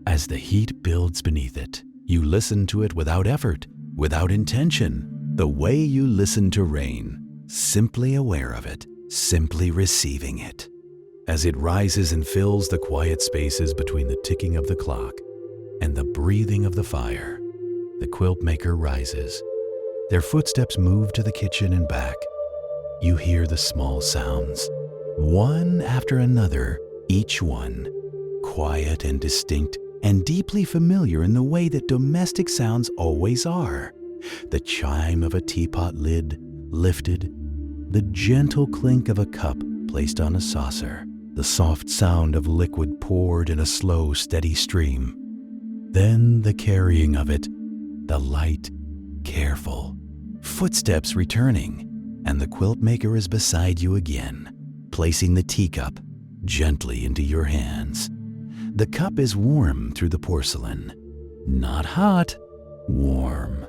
as the heat builds beneath it. You listen to it without effort, without intention, the way you listen to rain, simply aware of it, simply receiving it. As it rises and fills the quiet spaces between the ticking of the clock and the breathing of the fire, the quilt maker rises. Their footsteps move to the kitchen and back. You hear the small sounds, one after another, each one quiet and distinct and deeply familiar in the way that domestic sounds always are. The chime of a teapot lid lifted, the gentle clink of a cup placed on a saucer, the soft sound of liquid poured in a slow, steady stream. Then the carrying of it, the light, careful footsteps returning, and the quilt maker is beside you again, placing the teacup gently into your hands. The cup is warm through the porcelain, not hot, warm.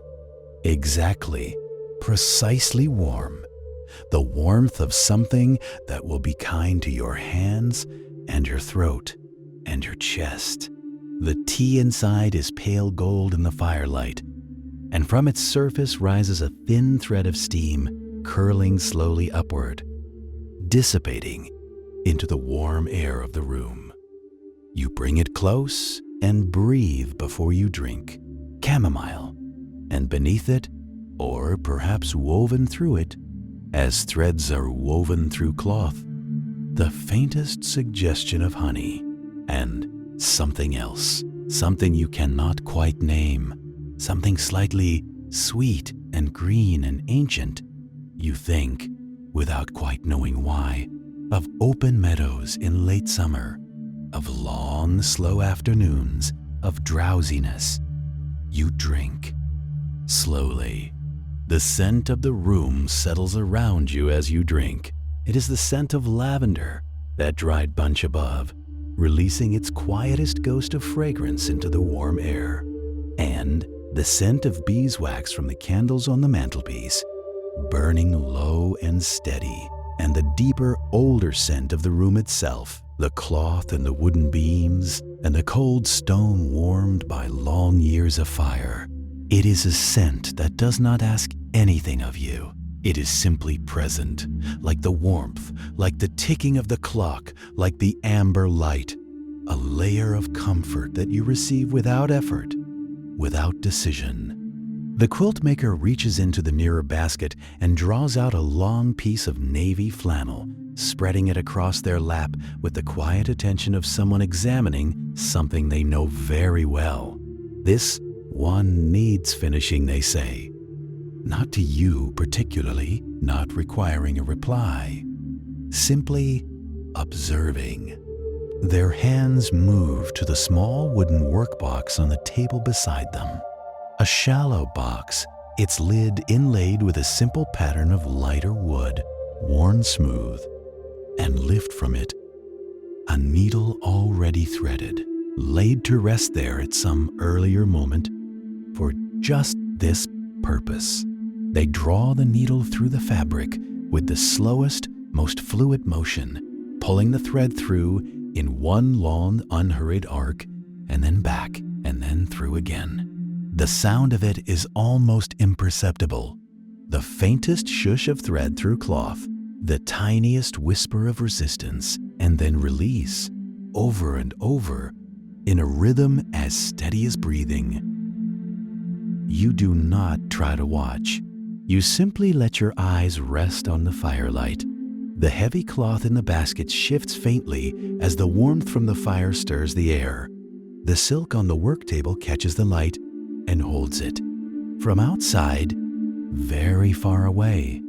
Exactly, precisely warm. The warmth of something that will be kind to your hands and your throat and your chest. The tea inside is pale gold in the firelight, and from its surface rises a thin thread of steam curling slowly upward, dissipating into the warm air of the room. You bring it close and breathe before you drink. Chamomile, and beneath it, or perhaps woven through it, as threads are woven through cloth, the faintest suggestion of honey and something else, something you cannot quite name, something slightly sweet and green and ancient. You think, without quite knowing why, of open meadows in late summer, of long, slow afternoons, of drowsiness. You drink. Slowly, the scent of the room settles around you as you drink. It is the scent of lavender, that dried bunch above, releasing its quietest ghost of fragrance into the warm air, and the scent of beeswax from the candles on the mantelpiece, burning low and steady, and the deeper, older scent of the room itself, the cloth and the wooden beams, and the cold stone warmed by long years of fire. It is a scent that does not ask anything of you. It is simply present, like the warmth, like the ticking of the clock, like the amber light. a layer of comfort that you receive without effort, without decision. The quilt maker reaches into the nearer basket and draws out a long piece of navy flannel, spreading it across their lap with the quiet attention of someone examining something they know very well. This one needs finishing, they say. Not to you particularly, not requiring a reply. Simply observing. Their hands move to the small wooden workbox on the table beside them. A shallow box, its lid inlaid with a simple pattern of lighter wood, worn smooth, and lift from it a needle already threaded, laid to rest there at some earlier moment for just this purpose. They draw the needle through the fabric with the slowest, most fluid motion, pulling the thread through in one long, unhurried arc, and then back, and then through again. The sound of it is almost imperceptible. The faintest shush of thread through cloth, the tiniest whisper of resistance, and then release, over and over, in a rhythm as steady as breathing. You do not try to watch. You simply let your eyes rest on the firelight. The heavy cloth in the basket shifts faintly as the warmth from the fire stirs the air. The silk on the work table catches the light and holds it. From outside, very far away,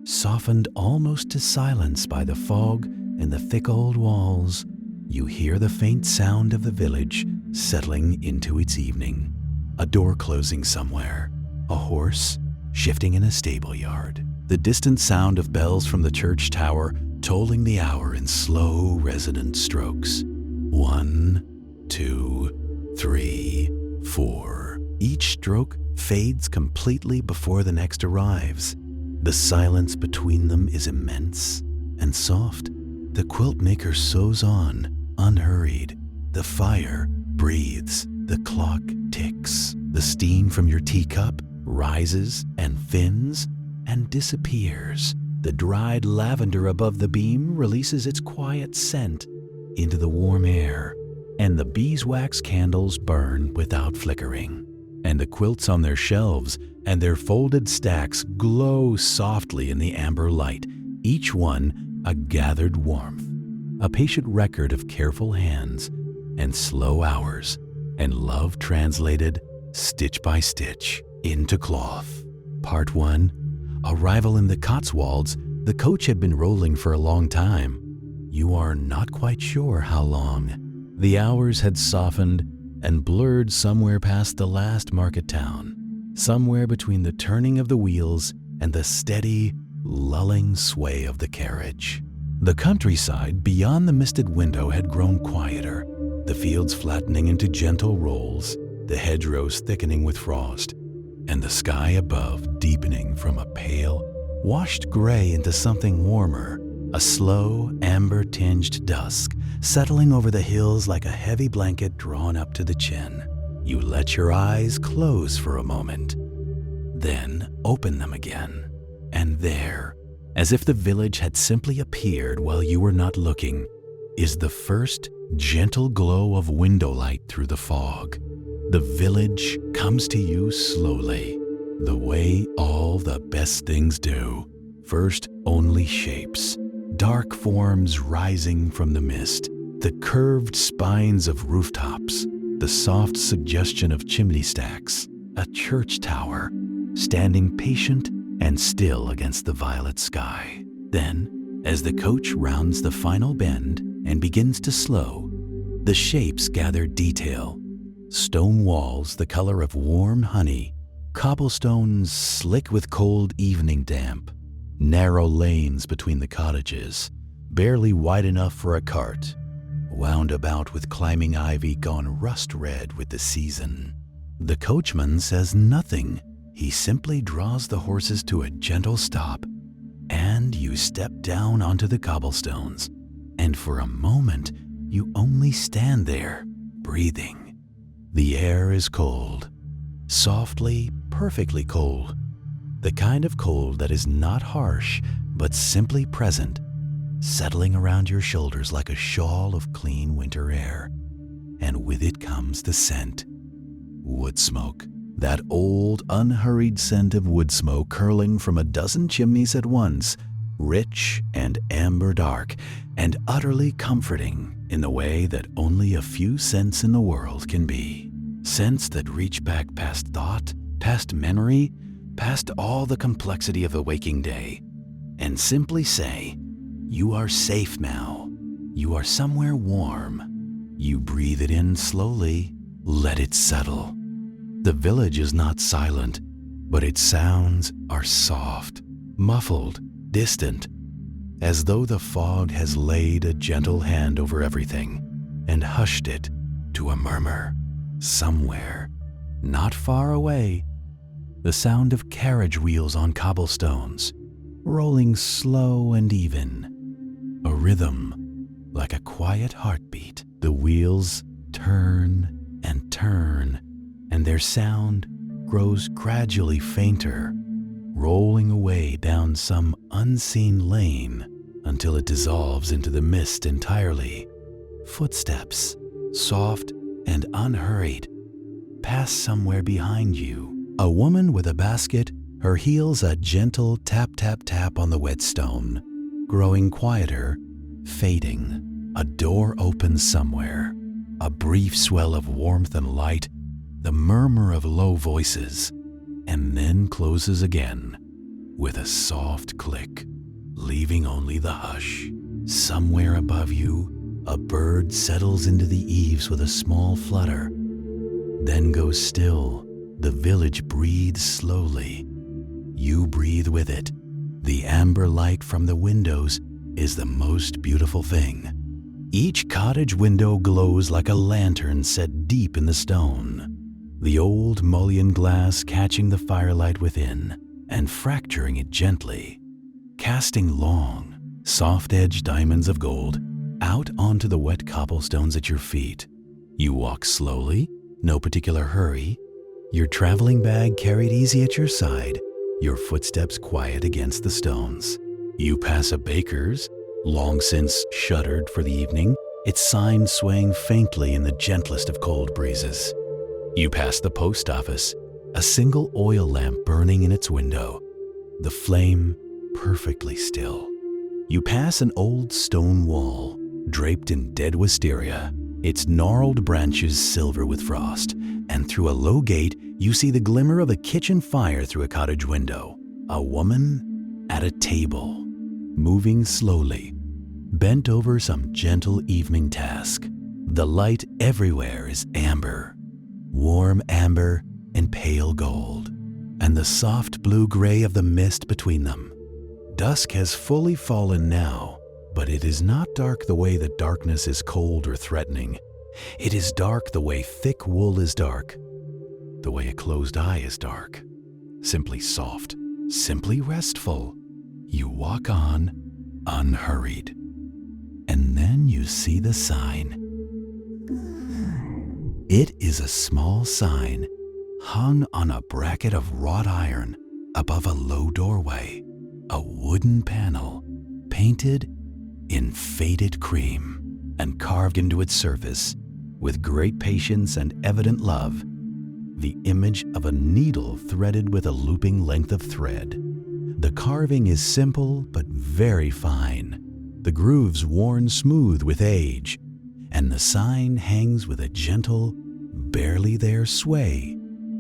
softened almost to silence by the fog and the thick old walls, you hear the faint sound of the village settling into its evening. A door closing somewhere, a horse shifting in a stable yard, the distant sound of bells from the church tower tolling the hour in slow, resonant strokes. 1, 2, 3, 4. Each stroke fades completely before the next arrives. The silence between them is immense and soft. The quilt maker sews on, unhurried. The fire breathes. The clock ticks. The steam from your teacup rises and thins and disappears. The dried lavender above the beam releases its quiet scent into the warm air, and the beeswax candles burn without flickering. And the quilts on their shelves and their folded stacks glow softly in the amber light, each one a gathered warmth, a patient record of careful hands and slow hours, and love translated stitch by stitch into cloth. Part 1. Arrival in the Cotswolds. The coach had been rolling for a long time. You are not quite sure how long. The hours had softened and blurred somewhere past the last market town, somewhere between the turning of the wheels and the steady, lulling sway of the carriage. The countryside beyond the misted window had grown quieter, the fields flattening into gentle rolls, the hedgerows thickening with frost, and the sky above deepening from a pale, washed gray into something warmer, a slow, amber-tinged dusk settling over the hills like a heavy blanket drawn up to the chin. You let your eyes close for a moment, then open them again, and there, as if the village had simply appeared while you were not looking, is the first gentle glow of window light through the fog. The village comes to you slowly, the way all the best things do. First, only shapes, dark forms rising from the mist, the curved spines of rooftops, the soft suggestion of chimney stacks, a church tower, standing patient and still against the violet sky. Then, as the coach rounds the final bend and begins to slow, the shapes gather detail. Stone walls the color of warm honey, cobblestones slick with cold evening damp, narrow lanes between the cottages, barely wide enough for a cart, wound about with climbing ivy gone rust red with the season. The coachman says nothing. He simply draws the horses to a gentle stop, and you step down onto the cobblestones, and for a moment you only stand there, breathing. The air is cold, softly, perfectly cold, the kind of cold that is not harsh, but simply present, settling around your shoulders like a shawl of clean winter air. and with it comes the scent. Wood smoke. That old, unhurried scent of wood smoke curling from a dozen chimneys at once, rich and amber dark, and utterly comforting in the way that only a few scents in the world can be. Scents that reach back past thought, past memory, past all the complexity of the waking day, and simply say, you are safe now. You are somewhere warm. You breathe it in slowly, let it settle. The village is not silent, but its sounds are soft, muffled, distant, as though the fog has laid a gentle hand over everything and hushed it to a murmur. Somewhere, not far away, the sound of carriage wheels on cobblestones, rolling slow and even, a rhythm like a quiet heartbeat. The wheels turn and turn, and their sound grows gradually fainter, rolling away down some unseen lane until it dissolves into the mist entirely. Footsteps, soft and unhurried, pass somewhere behind you. A woman with a basket, her heels a gentle tap, tap, tap on the wet stone, growing quieter, fading. A door opens somewhere, a brief swell of warmth and light, the murmur of low voices, and then closes again with a soft click, leaving only the hush. Somewhere above you, a bird settles into the eaves with a small flutter, then goes still. The village breathes slowly. You breathe with it. The amber light from the windows is the most beautiful thing. Each cottage window glows like a lantern set deep in the stone, the old mullion glass catching the firelight within and fracturing it gently, casting long, soft-edged diamonds of gold out onto the wet cobblestones at your feet. You walk slowly, no particular hurry, your traveling bag carried easy at your side, your footsteps quiet against the stones. You pass a baker's, long since shuttered for the evening, its sign swaying faintly in the gentlest of cold breezes. You pass the post office, a single oil lamp burning in its window, the flame perfectly still. You pass an old stone wall, draped in dead wisteria, its gnarled branches silver with frost, and through a low gate you see the glimmer of a kitchen fire through a cottage window. A woman at a table, moving slowly, bent over some gentle evening task. The light everywhere is amber, warm amber and pale gold, and the soft blue-gray of the mist between them. Dusk has fully fallen now, but it is not dark the way that darkness is cold or threatening. It is dark the way thick wool is dark, the way a closed eye is dark. Simply soft, simply restful. You walk on, unhurried. And then you see the sign. It is a small sign hung on a bracket of wrought iron above a low doorway, a wooden panel painted in faded cream and carved into its surface with great patience and evident love, the image of a needle threaded with a looping length of thread. The carving is simple but very fine, the grooves worn smooth with age, and the sign hangs with a gentle, barely there sway,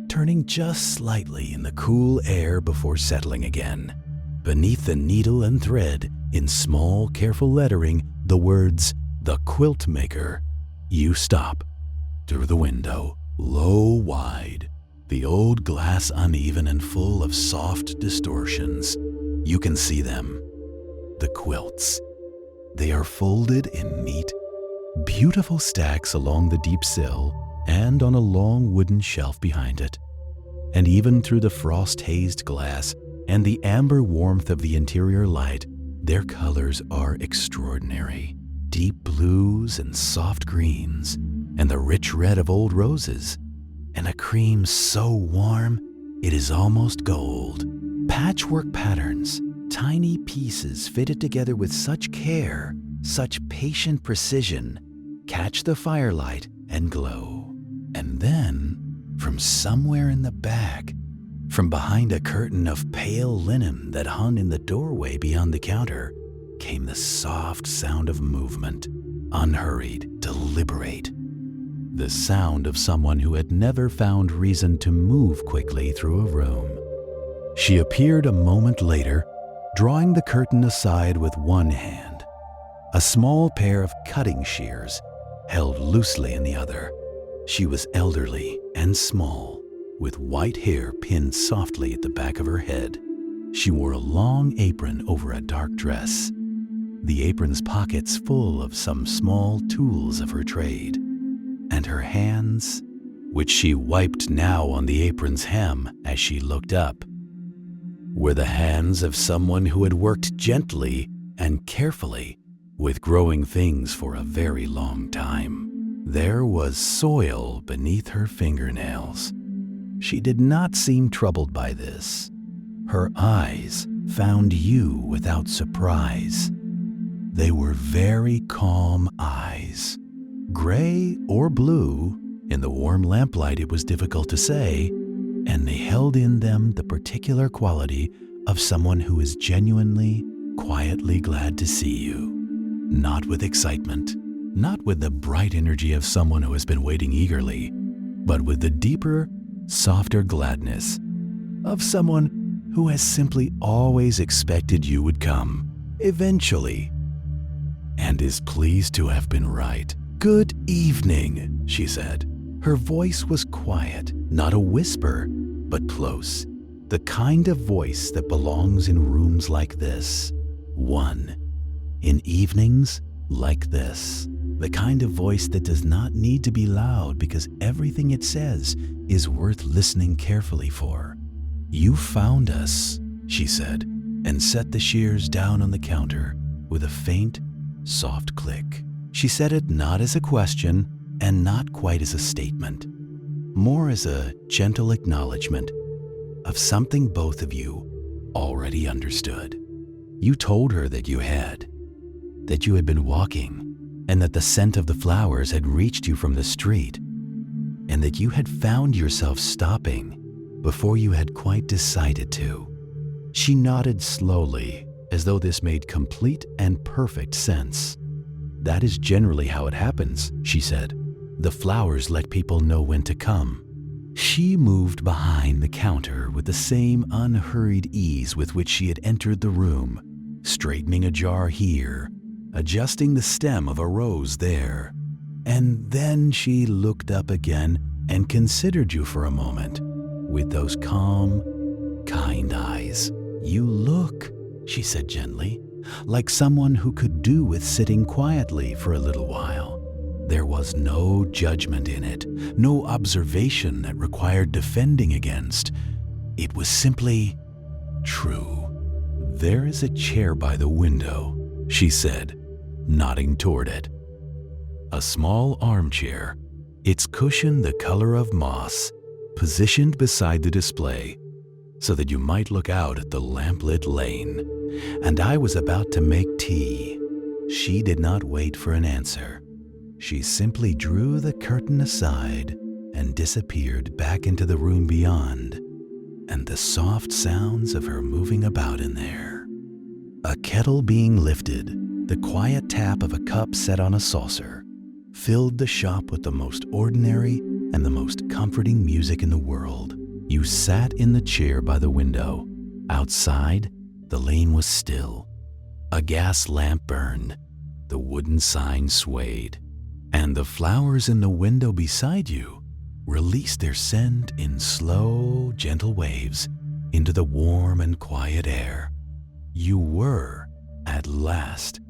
turning just slightly in the cool air before settling again. Beneath the needle and thread, in small, careful lettering, the words, "The Quilt Maker." You stop. Through the window, low, wide, the old glass uneven and full of soft distortions. You can see them. The quilts. They are folded in neat, beautiful stacks along the deep sill and on a long wooden shelf behind it. And even through the frost-hazed glass and the amber warmth of the interior light, their colors are extraordinary. Deep blues and soft greens, and the rich red of old roses, and a cream so warm it is almost gold. Patchwork patterns, tiny pieces fitted together with such care, such patient precision, catch the firelight and glow. And then, from somewhere in the back, from behind a curtain of pale linen that hung in the doorway beyond the counter, came the soft sound of movement, unhurried, deliberate. The sound of someone who had never found reason to move quickly through a room. She appeared a moment later, drawing the curtain aside with one hand, a small pair of cutting shears held loosely in the other. She was elderly and small, with white hair pinned softly at the back of her head. She wore a long apron over a dark dress, the apron's pockets full of some small tools of her trade, and her hands, which she wiped now on the apron's hem as she looked up, were the hands of someone who had worked gently and carefully with growing things for a very long time. There was soil beneath her fingernails. She did not seem troubled by this. Her eyes found you without surprise. They were very calm eyes. Gray or blue, in the warm lamplight it was difficult to say, and they held in them the particular quality of someone who is genuinely, quietly glad to see you. Not with excitement, not with the bright energy of someone who has been waiting eagerly, but with the deeper, softer gladness of someone who has simply always expected you would come, eventually, and is pleased to have been right. "Good evening," she said. Her voice was quiet, not a whisper, but close. The kind of voice that belongs in rooms like this. In evenings like this. The kind of voice that does not need to be loud because everything it says is worth listening carefully for. "You found us," she said, and set the shears down on the counter with a faint, soft click. She said it not as a question and not quite as a statement, more as a gentle acknowledgement of something both of you already understood. You told her that you had been walking, and that the scent of the flowers had reached you from the street, and that you had found yourself stopping before you had quite decided to. She nodded slowly, as though this made complete and perfect sense. "That is generally how it happens," she said. "The flowers let people know when to come." She moved behind the counter with the same unhurried ease with which she had entered the room, straightening a jar here, adjusting the stem of a rose there. And then she looked up again and considered you for a moment with those calm, kind eyes. "You look," she said gently, "like someone who could do with sitting quietly for a little while." There was no judgment in it, no observation that required defending against. It was simply true. "There is a chair by the window," she said, nodding toward it. A small armchair, its cushion the color of moss, positioned beside the display so that you might look out at the lamplit lane. And I was about to make tea. She did not wait for an answer. She simply drew the curtain aside and disappeared back into the room beyond, and the soft sounds of her moving about in there. A kettle being lifted, the quiet tap of a cup set on a saucer, filled the shop with the most ordinary and the most comforting music in the world. You sat in the chair by the window. Outside, the lane was still. A gas lamp burned. The wooden sign swayed. And the flowers in the window beside you released their scent in slow, gentle waves into the warm and quiet air. You were, at last,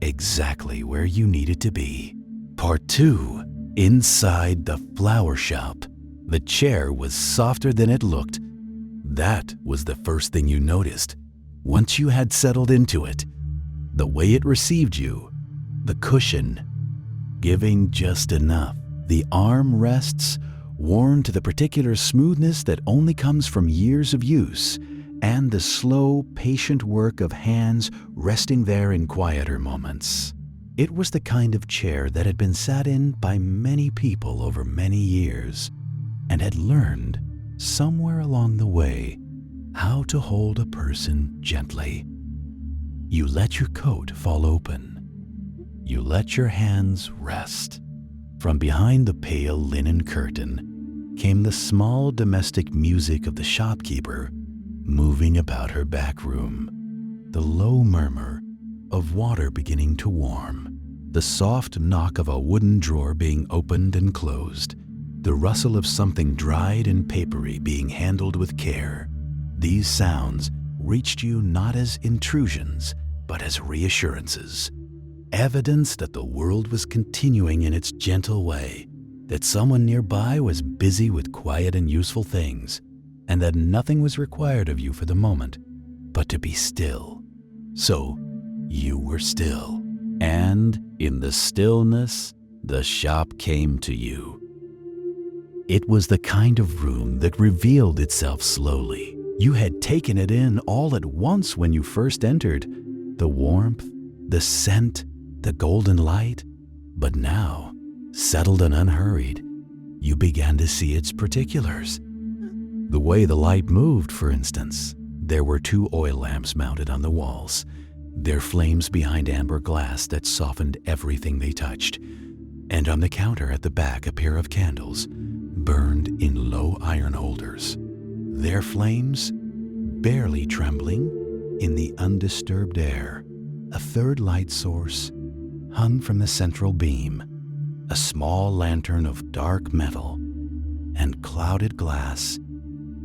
exactly where you needed to be. Part 2. Inside the flower shop. The chair was softer than it looked. That was the first thing you noticed. Once you had settled into it, the way it received you, the cushion, giving just enough, the arm rests worn to the particular smoothness that only comes from years of use, and the slow, patient work of hands resting there in quieter moments. It was the kind of chair that had been sat in by many people over many years and had learned, somewhere along the way, how to hold a person gently. You let your coat fall open. You let your hands rest. From behind the pale linen curtain came the small domestic music of the shopkeeper moving about her back room, the low murmur of water beginning to warm, the soft knock of a wooden drawer being opened and closed, the rustle of something dried and papery being handled with care. These sounds reached you not as intrusions, but as reassurances, evidence that the world was continuing in its gentle way, that someone nearby was busy with quiet and useful things, and that nothing was required of you for the moment but to be still. So you were still, and in the stillness, the shop came to you. It was the kind of room that revealed itself slowly. You had taken it in all at once when you first entered, the warmth, the scent, the golden light, but now, settled and unhurried, you began to see its particulars. The way the light moved, for instance. There were 2 oil lamps mounted on the walls, their flames behind amber glass that softened everything they touched, and on the counter at the back a pair of candles burned in low iron holders, their flames barely trembling in the undisturbed air. A third light source hung from the central beam, a small lantern of dark metal and clouded glass,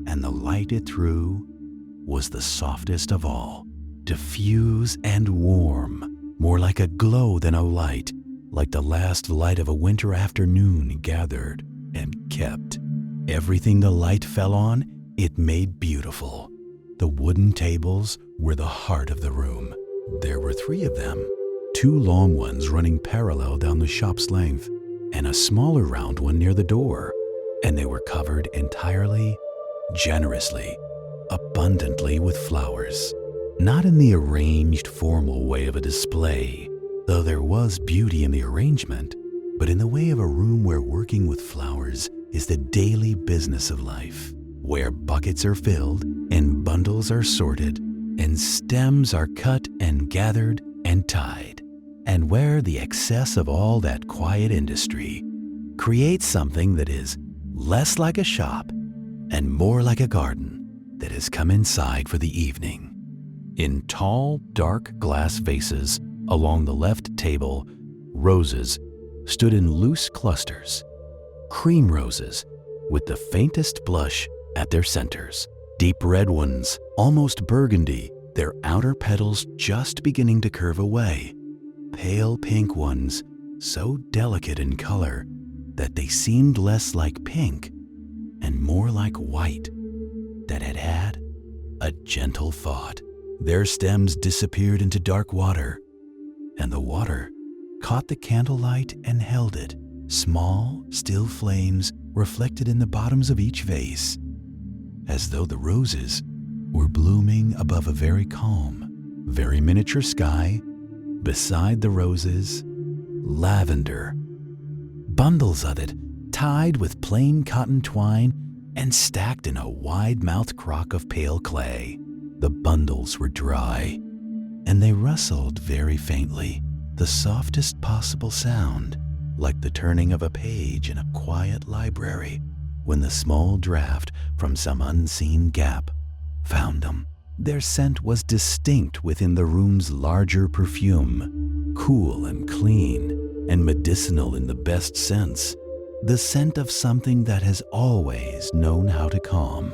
and the light it threw was the softest of all, diffuse and warm, more like a glow than a light, like the last light of a winter afternoon gathered and kept. Everything the light fell on, it made beautiful. The wooden tables were the heart of the room. There were 3 of them, 2 long ones running parallel down the shop's length, and a smaller round one near the door, and they were covered entirely, generously, abundantly with flowers. Not in the arranged, formal way of a display, though there was beauty in the arrangement, but in the way of a room where working with flowers is the daily business of life, where buckets are filled and bundles are sorted and stems are cut and gathered and tied, and where the excess of all that quiet industry creates something that is less like a shop and more like a garden that has come inside for the evening. In tall, dark glass vases along the left table, roses stood in loose clusters, cream roses with the faintest blush at their centers, deep red ones, almost burgundy, their outer petals just beginning to curve away, pale pink ones so delicate in color that they seemed less like pink and more like white that had had a gentle thought. Their stems disappeared into dark water, and the water caught the candlelight and held it, small, still flames reflected in the bottoms of each vase, as though the roses were blooming above a very calm, very miniature sky. Beside the roses, lavender, bundles of it tied with plain cotton twine and stacked in a wide-mouthed crock of pale clay. The bundles were dry, and they rustled very faintly, the softest possible sound, like the turning of a page in a quiet library when the small draft from some unseen gap found them. Their scent was distinct within the room's larger perfume, cool and clean, and medicinal in the best sense, the scent of something that has always known how to calm.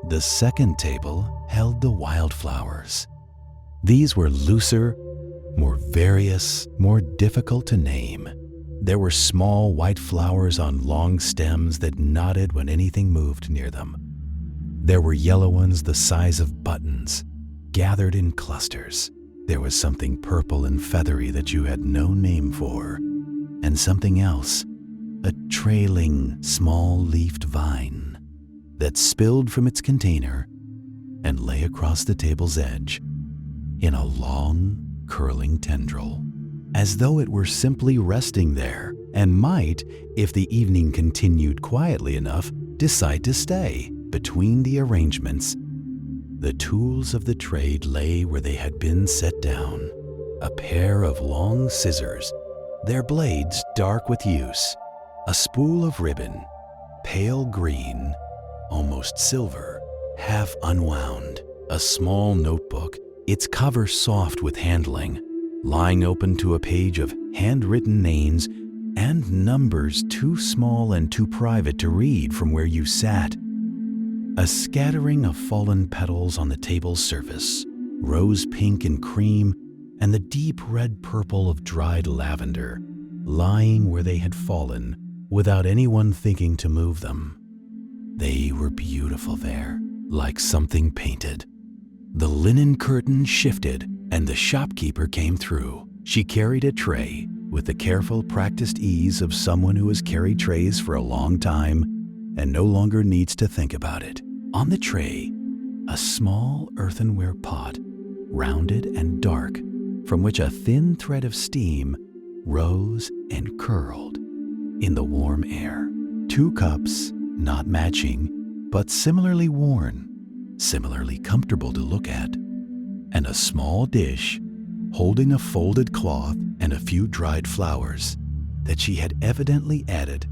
The second table held the wildflowers. These were looser, more various, more difficult to name. There were small white flowers on long stems that nodded when anything moved near them. There were yellow ones the size of buttons, gathered in clusters. There was something purple and feathery that you had no name for, and something else, a trailing, small-leafed vine that spilled from its container and lay across the table's edge in a long, curling tendril. as though it were simply resting there and might, if the evening continued quietly enough, decide to stay between the arrangements. The tools of the trade lay where they had been set down. A pair of long scissors, their blades dark with use, a spool of ribbon, pale green, almost silver, half unwound, a small notebook, its cover soft with handling, lying open to a page of handwritten names and numbers too small and too private to read from where you sat. A scattering of fallen petals on the table's surface, rose pink and cream, and the deep red purple of dried lavender, lying where they had fallen without anyone thinking to move them. They were beautiful there, like something painted. The linen curtain shifted and the shopkeeper came through. She carried a tray with the careful, practiced ease of someone who has carried trays for a long time and no longer needs to think about it. On the tray, a small earthenware pot, rounded and dark, from which a thin thread of steam rose and curled in the warm air. 2 cups, not matching, but similarly worn, similarly comfortable to look at, and a small dish holding a folded cloth and a few dried flowers that she had evidently added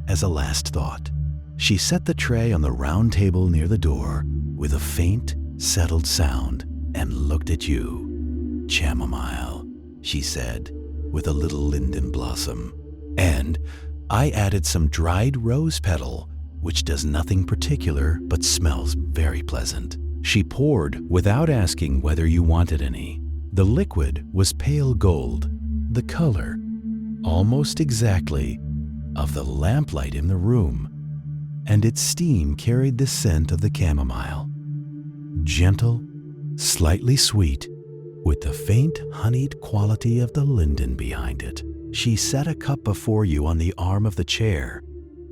as a last thought. She set the tray on the round table near the door with a faint, settled sound and looked at you. "Chamomile," she said, with a little linden blossom. "And I added some dried rose petal, which does nothing particular but smells very pleasant." She poured without asking whether you wanted any. The liquid was pale gold, the color, almost exactly, of the lamplight in the room, and its steam carried the scent of the chamomile. Gentle, slightly sweet, with the faint honeyed quality of the linden behind it. She set a cup before you on the arm of the chair,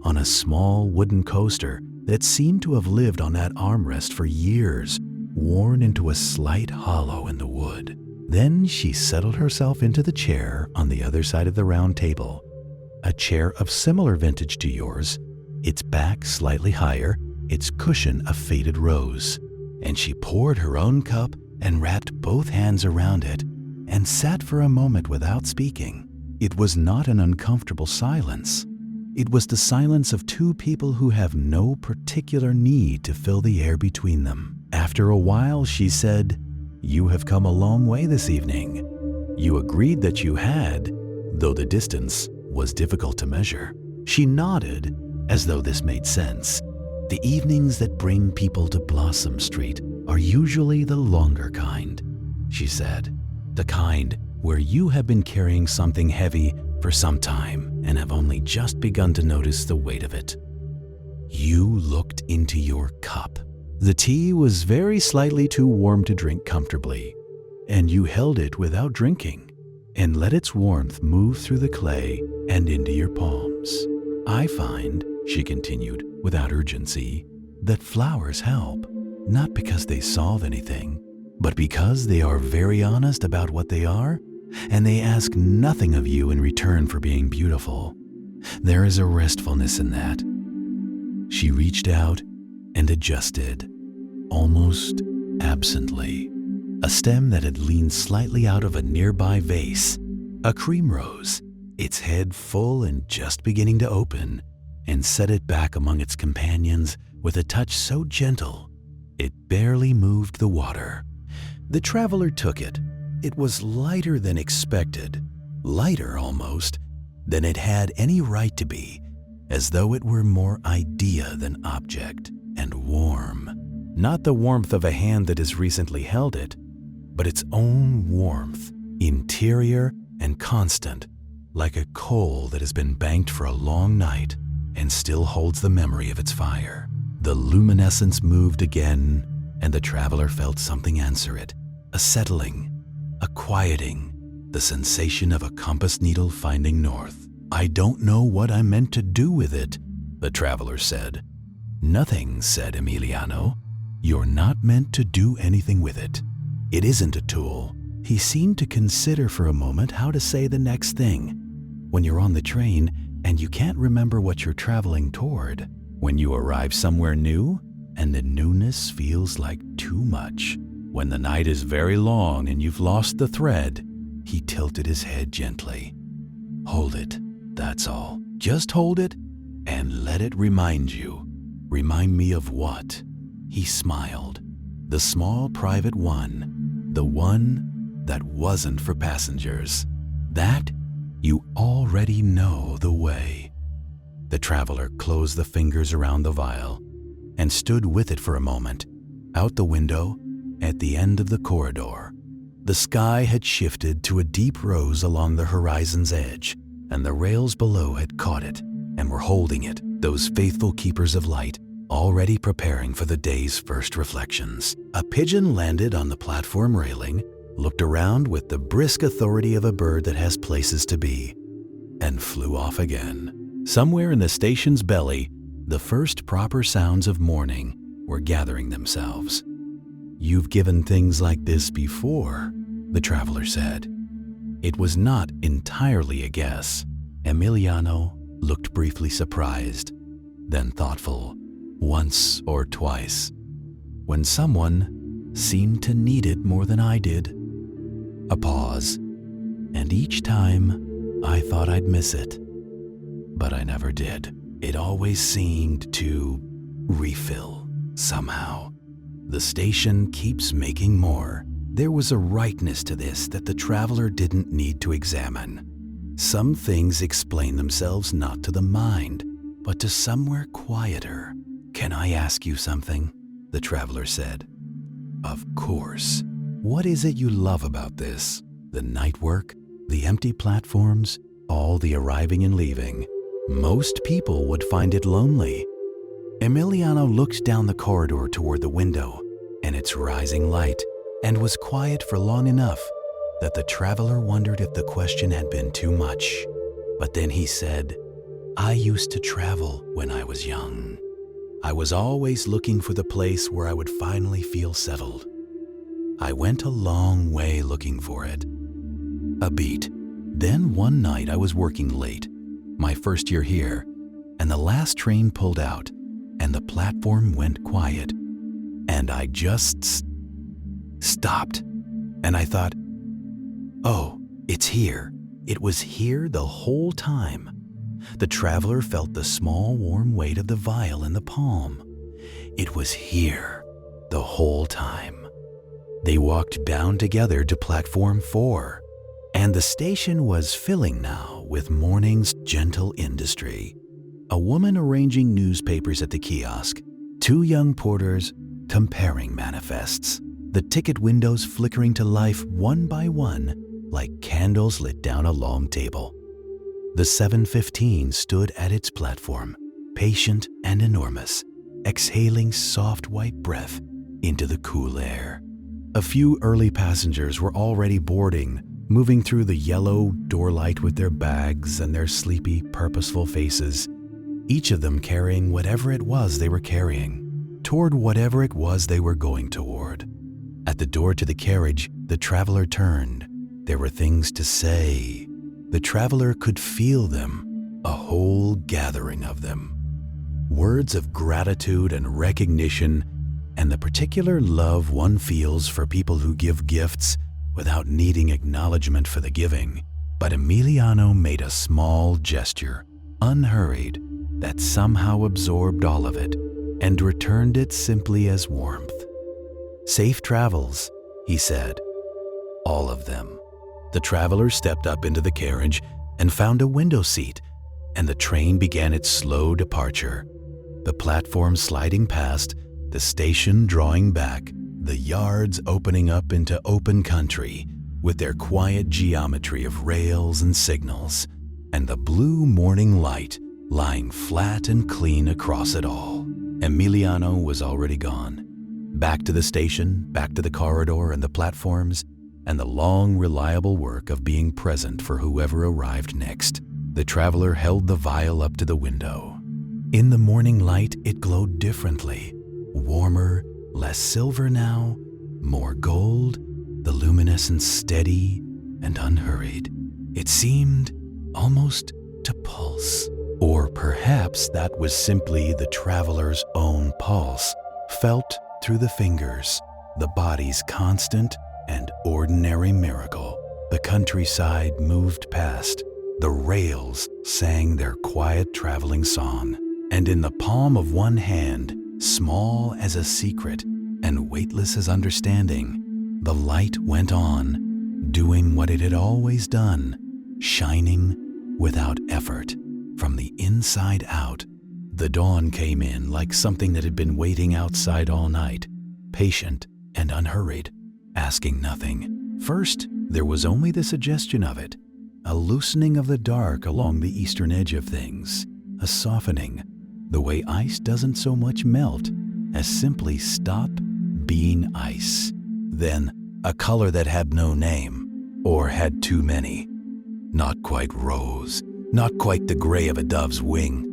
on a small wooden coaster that seemed to have lived on that armrest for years, worn into a slight hollow in the wood. Then she settled herself into the chair on the other side of the round table, a chair of similar vintage to yours, its back slightly higher, its cushion a faded rose. And she poured her own cup and wrapped both hands around it and sat for a moment without speaking. It was not an uncomfortable silence. It was the silence of 2 people who have no particular need to fill the air between them. After a while, she said, "You have come a long way this evening." You agreed that you had, though the distance was difficult to measure. She nodded, as though this made sense. The evenings that bring people to Blossom Street are usually the longer kind, she said. The kind where you have been carrying something heavy for some time and have only just begun to notice the weight of it. You looked into your cup. The tea was very slightly too warm to drink comfortably, and you held it without drinking and let its warmth move through the clay and into your palms. "I find," she continued without urgency, "that flowers help, not because they solve anything, but because they are very honest about what they are, and they ask nothing of you in return for being beautiful. There is a restfulness in that." She reached out and adjusted, almost absently, a stem that had leaned slightly out of a nearby vase, a cream rose, its head full and just beginning to open, and set it back among its companions with a touch so gentle it barely moved the water. The traveler took it. It was lighter than expected, lighter almost than it had any right to be, as though it were more idea than object, and warm. Not the warmth of a hand that has recently held it, but its own warmth, interior and constant, like a coal that has been banked for a long night and still holds the memory of its fire. The luminescence moved again, and the traveler felt something answer it, a settling, a quieting, the sensation of a compass needle finding north. "I don't know what I'm meant to do with it," the traveler said. "Nothing," said Emiliano. "You're not meant to do anything with it. It isn't a tool. He seemed to consider for a moment how to say the next thing. When you're on the train and you can't remember what you're traveling toward, when you arrive somewhere new and the newness feels like too much, when the night is very long and you've lost the thread, he tilted his head gently. Hold it, that's all. Just hold it and let it remind you. Remind me of what? He smiled. The small private one, the one that wasn't for passengers. That you already know the way. The traveler closed the fingers around the vial and stood with it for a moment. Out the window, at the end of the corridor, the sky had shifted to a deep rose along the horizon's edge, and the rails below had caught it and were holding it, those faithful keepers of light, already preparing for the day's first reflections. A pigeon landed on the platform railing, looked around with the brisk authority of a bird that has places to be, and flew off again. Somewhere in the station's belly, the first proper sounds of morning were gathering themselves. You've given things like this before, the traveler said. It was not entirely a guess. Emiliano looked briefly surprised, then thoughtful, once or twice, when someone seemed to need it more than I did. A pause, and each time I thought I'd miss it, but I never did. It always seemed to refill somehow. The station keeps making more. There was a rightness to this that the traveler didn't need to examine. Some things explain themselves not to the mind, but to somewhere quieter. Can I ask you something? The traveler said. Of course. What is it you love about this? The night work, the empty platforms, all the arriving and leaving. Most people would find it lonely. Emiliano looked down the corridor toward the window and its rising light, and was quiet for long enough that the traveler wondered if the question had been too much. But then he said, I used to travel when I was young. I was always looking for the place where I would finally feel settled. I went a long way looking for it. A beat. Then one night I was working late, my first year here, and the last train pulled out, and the platform went quiet, and I just stopped, and I thought, oh, it's here. It was here the whole time. The traveler felt the small warm weight of the vial in the palm. It was here the whole time. They walked down together to platform 4, and the station was filling now with morning's gentle industry. A woman arranging newspapers at the kiosk, 2 young porters comparing manifests, the ticket windows flickering to life one by one like candles lit down a long table. The 7:15 stood at its platform, patient and enormous, exhaling soft white breath into the cool air. A few early passengers were already boarding, moving through the yellow doorlight with their bags and their sleepy, purposeful faces, each of them carrying whatever it was they were carrying, toward whatever it was they were going toward. At the door to the carriage, the traveler turned. There were things to say. The traveler could feel them, a whole gathering of them. Words of gratitude and recognition, and the particular love one feels for people who give gifts without needing acknowledgement for the giving. But Emiliano made a small gesture, unhurried, that somehow absorbed all of it and returned it simply as warmth. Safe travels, he said. All of them. The traveler stepped up into the carriage and found a window seat, and the train began its slow departure. The platform sliding past, the station drawing back, the yards opening up into open country with their quiet geometry of rails and signals, and the blue morning light lying flat and clean across it all. Emiliano was already gone. Back to the station, back to the corridor and the platforms, and the long, reliable work of being present for whoever arrived next. The traveler held the vial up to the window. In the morning light, it glowed differently, warmer, less silver now, more gold, the luminous essence steady and unhurried. It seemed almost to pulse. Or perhaps that was simply the traveler's own pulse, felt through the fingers, the body's constant and ordinary miracle. The countryside moved past. The rails sang their quiet traveling song. And in the palm of one hand, small as a secret and weightless as understanding, the light went on, doing what it had always done, shining without effort. From the inside out, the dawn came in like something that had been waiting outside all night, patient and unhurried, asking nothing. First, there was only the suggestion of it, a loosening of the dark along the eastern edge of things, a softening, the way ice doesn't so much melt as simply stop being ice. Then, a color that had no name, or had too many. Not quite rose, not quite the gray of a dove's wing,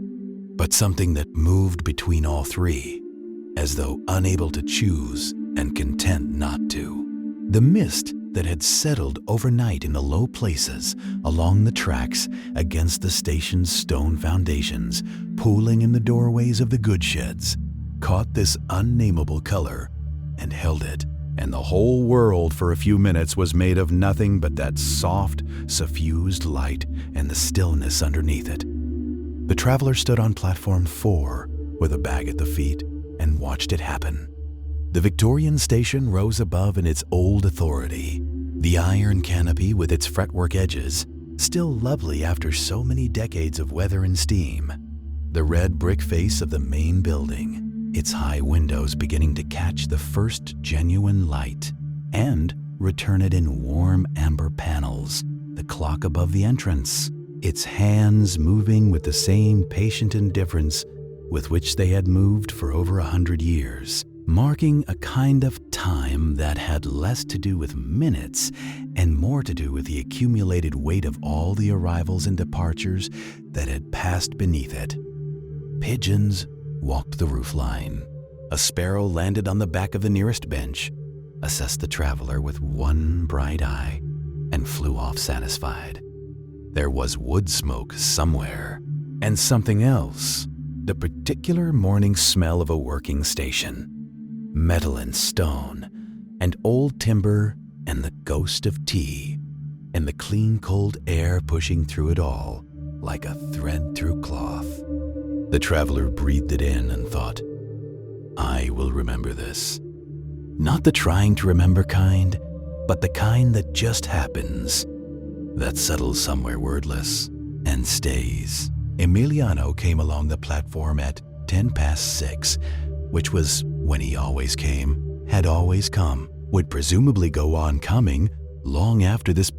but something that moved between all three, as though unable to choose and content not to. The mist that had settled overnight in the low places along the tracks against the station's stone foundations, pooling in the doorways of the goods sheds, caught this unnameable color and held it, and the whole world for a few minutes was made of nothing but that soft, suffused light and the stillness underneath it. The traveler stood on platform 4 with a bag at the feet and watched it happen. The Victorian station rose above in its old authority, the iron canopy with its fretwork edges, still lovely after so many decades of weather and steam. The red brick face of the main building, its high windows beginning to catch the first genuine light and return it in warm amber panels, the clock above the entrance, its hands moving with the same patient indifference with which they had moved for over 100 years, marking a kind of time that had less to do with minutes and more to do with the accumulated weight of all the arrivals and departures that had passed beneath it. Pigeons walked the roofline. A sparrow landed on the back of the nearest bench, assessed the traveler with one bright eye, and flew off satisfied. There was wood smoke somewhere, and something else, the particular morning smell of a working station. Metal and stone, and old timber, and the ghost of tea, and the clean cold air pushing through it all like a thread through cloth. The traveler breathed it in and thought, I will remember this. Not the trying to remember kind, but the kind that just happens, that settles somewhere wordless and stays. Emiliano came along the platform at 6:10, which was when he always came, had always come, would presumably go on coming long after this